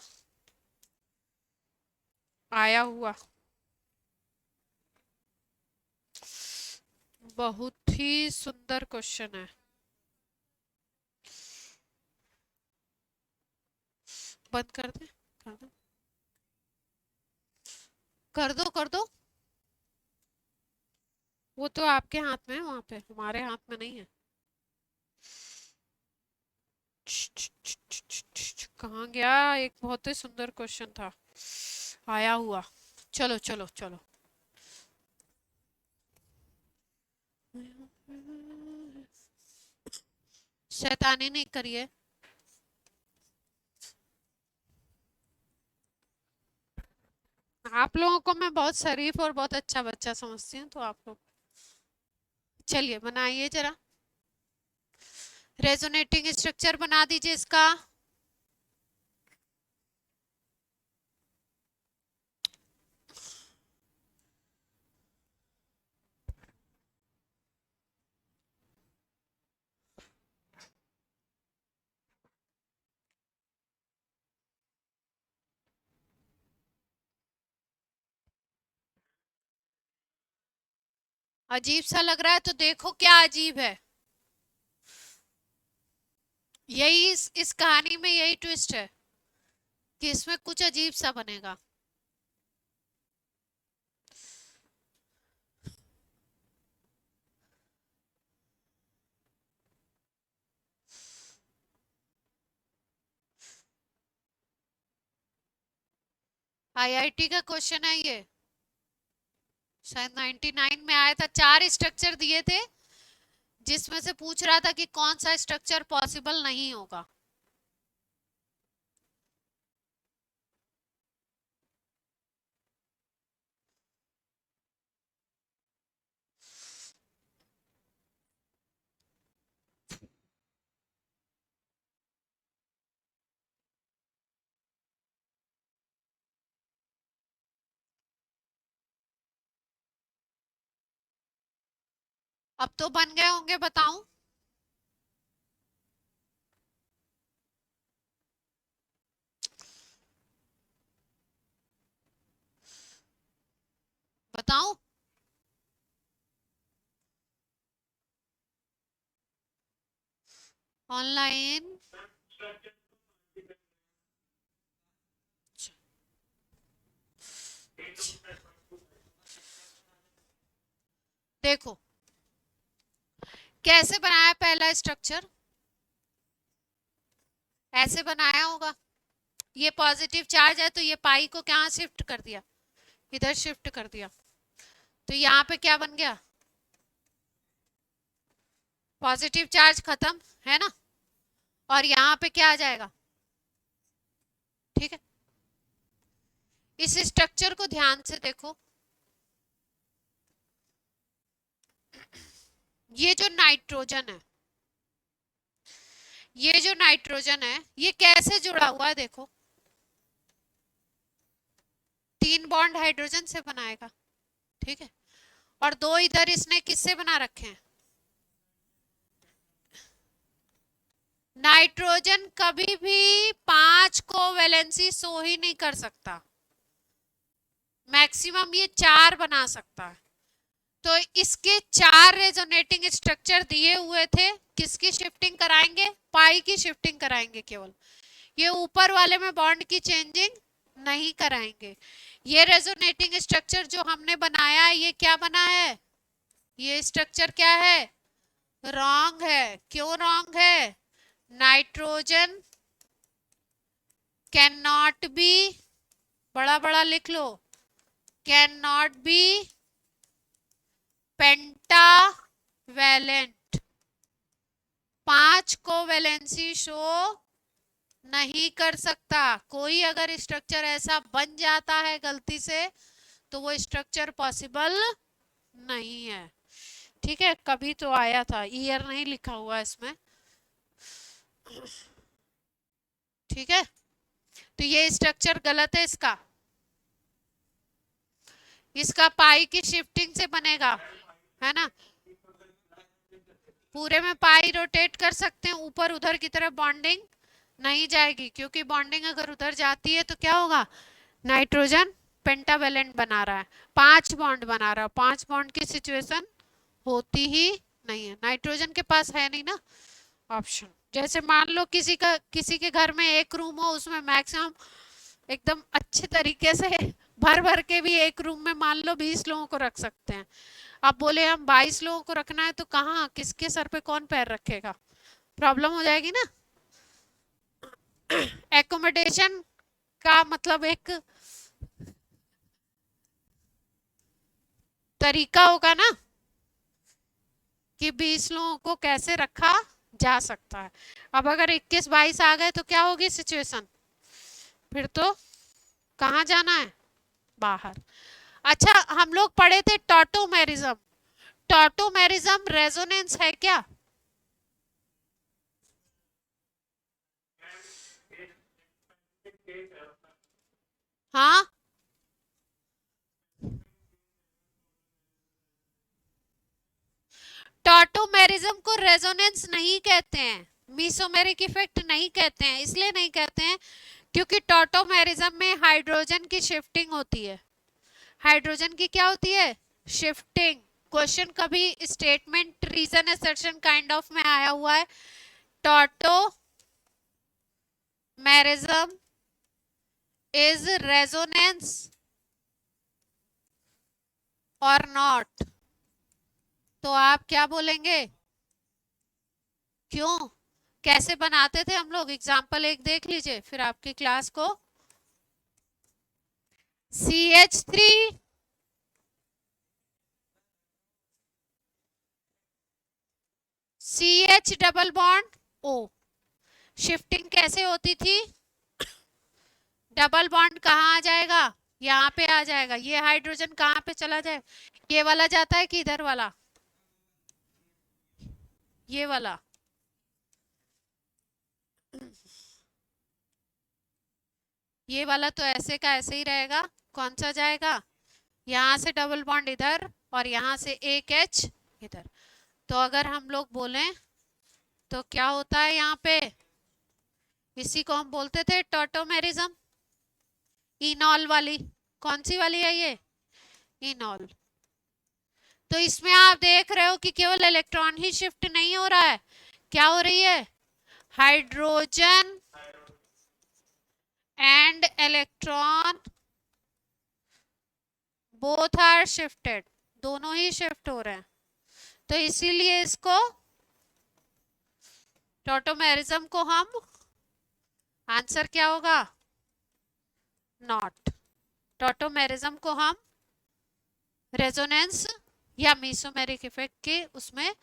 आया हुआ। बहुत ही सुंदर क्वेश्चन है। बंद कर दे, कर दो, कर दो, कर दो। वो तो आपके हाथ में है, वहां पे, हमारे हाथ में नहीं है। कहाँ गया? एक बहुत ही सुंदर क्वेश्चन था आया हुआ। चलो चलो चलो। शैतानी नहीं करिए। आप लोगों को मैं बहुत शरीफ और बहुत अच्छा बच्चा समझती हूँ, तो आप लोग चलिए बनाइए जरा, रेजोनेटिंग स्ट्रक्चर बना दीजिए इसका। अजीब सा लग रहा है तो देखो क्या अजीब है। यही इस कहानी में यही ट्विस्ट है कि इसमें कुछ अजीब सा बनेगा। आईआईटी का क्वेश्चन है ये, शायद 99 में आया था। 4 स्ट्रक्चर दिए थे जिसमें से पूछ रहा था कि कौन सा स्ट्रक्चर पॉसिबल नहीं होगा। अब तो बन गए होंगे, बताऊं? बताऊं? ऑनलाइन देखो कैसे बनाया पहला स्ट्रक्चर, ऐसे बनाया होगा। ये पॉजिटिव चार्ज है तो ये पाई को क्या शिफ्ट कर दिया, इधर शिफ्ट कर दिया, तो यहाँ पे क्या बन गया, पॉजिटिव चार्ज खत्म, है ना। और यहाँ पे क्या आ जाएगा, ठीक है। इस स्ट्रक्चर को ध्यान से देखो, ये जो नाइट्रोजन है, ये जो नाइट्रोजन है ये कैसे जुड़ा हुआ है, देखो 3 बॉन्ड हाइड्रोजन से बनाएगा, ठीक है। और 2 इधर इसने किससे बना रखे हैं, नाइट्रोजन कभी भी 5 को वैलेंसी शो ही नहीं कर सकता, मैक्सिमम ये 4 बना सकता है। तो इसके 4 रेजोनेटिंग स्ट्रक्चर दिए हुए थे, किसकी शिफ्टिंग कराएंगे, पाई की शिफ्टिंग कराएंगे केवल, ये ऊपर वाले में बॉन्ड की चेंजिंग नहीं कराएंगे। ये रेजोनेटिंग स्ट्रक्चर जो हमने बनाया है ये क्या बना है, ये स्ट्रक्चर क्या है, रॉन्ग है। क्यों रॉन्ग है, नाइट्रोजन कैन नॉट बी, बड़ा बड़ा लिख लो, कैन नॉट बी पेंटावैलेंट, 5 को वैलेंसी शो नहीं कर सकता। कोई अगर स्ट्रक्चर ऐसा बन जाता है गलती से तो वो स्ट्रक्चर पॉसिबल नहीं है, ठीक है। कभी तो आया था, ईयर नहीं लिखा हुआ इसमें, ठीक है। तो ये स्ट्रक्चर गलत है इसका, इसका पाई की शिफ्टिंग से बनेगा, है ना। पूरे में पाई रोटेट कर सकते हैं, ऊपर उधर की तरफ बॉन्डिंग नहीं जाएगी, क्योंकि बॉन्डिंग अगर उधर जाती है तो क्या होगा, नाइट्रोजन पेंटावेलेंट बना रहा है, 5 बॉन्ड बना रहा है, 5 बॉन्ड की सिचुएशन होती ही नहीं है, नाइट्रोजन के पास है नहीं ना ऑप्शन। जैसे मान लो किसी के घर में एक रूम हो, उसमें मैक्सिमम एकदम अच्छे तरीके से भर भर के भी एक रूम में मान लो 20 लोगों को रख सकते हैं। अब बोले हम 22 लोगों को रखना है तो कहाँ, किसके सर पे कौन पैर रखेगा, प्रॉब्लम हो जाएगी ना। एकोमोडेशन का मतलब एक तरीका होगा ना कि 20 लोगों को कैसे रखा जा सकता है। अब अगर 21-22 आ गए तो क्या होगी सिचुएशन, फिर तो कहाँ जाना है, बाहर। अच्छा हम लोग पढ़े थे टॉटोमेरिज्म, टॉटोमेरिज्म रेजोनेंस है क्या? हाँ, टॉटोमेरिज्म को रेजोनेंस नहीं कहते हैं, मीसोमेरिक इफेक्ट नहीं कहते हैं। इसलिए नहीं कहते हैं क्योंकि टॉटोमेरिज्म में हाइड्रोजन की शिफ्टिंग होती है। हाइड्रोजन की क्या होती है? शिफ्टिंग। क्वेश्चन कभी statement reason assertion kind of में आया हुआ है, टॉटोमेरिज्म इज रेजोनेंस और नॉट, तो आप क्या बोलेंगे? क्यों? कैसे बनाते थे हम लोग? एग्जाम्पल एक देख लीजिए फिर आपकी क्लास को। CH3 CH double bond O, shifting कैसे होती थी? डबल बॉन्ड कहाँ आ जाएगा? यहाँ पे आ जाएगा। ये हाइड्रोजन कहाँ पे चला जाए? ये वाला जाता है कि इधर वाला? ये वाला। ये वाला तो ऐसे का ऐसे ही रहेगा। कौन सा जाएगा? यहाँ से डबल बॉन्ड इधर और यहाँ से एक H इधर। तो अगर हम लोग बोलें तो क्या होता है यहाँ पे? इसी को हम बोलते थे टॉटोमेरिज्म। इनॉल वाली, कौन सी वाली है ये? इनॉल। तो इसमें आप देख रहे हो कि केवल इलेक्ट्रॉन ही शिफ्ट नहीं हो रहा है, क्या हो रही है? Hydrogen and electron both are shifted, दोनों ही शिफ्ट हो रहे हैं। तो इसीलिए इसको टॉटोमेरिज्म को हम, आंसर क्या होगा? नॉट। टॉटोमेरिज्म को हम रेजोनेंस या मीसोमेरिक इफेक्ट के उसमें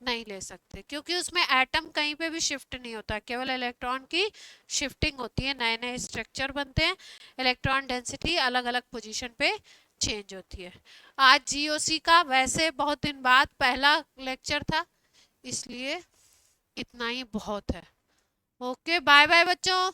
नहीं ले सकते, क्योंकि उसमें एटम कहीं पे भी शिफ्ट नहीं होता, केवल इलेक्ट्रॉन की शिफ्टिंग होती है, नए नए स्ट्रक्चर बनते हैं, इलेक्ट्रॉन डेंसिटी अलग अलग पोजीशन पे चेंज होती है। आज जीओसी का वैसे बहुत दिन बाद पहला लेक्चर था, इसलिए इतना ही बहुत है। ओके, बाय बाय बच्चों।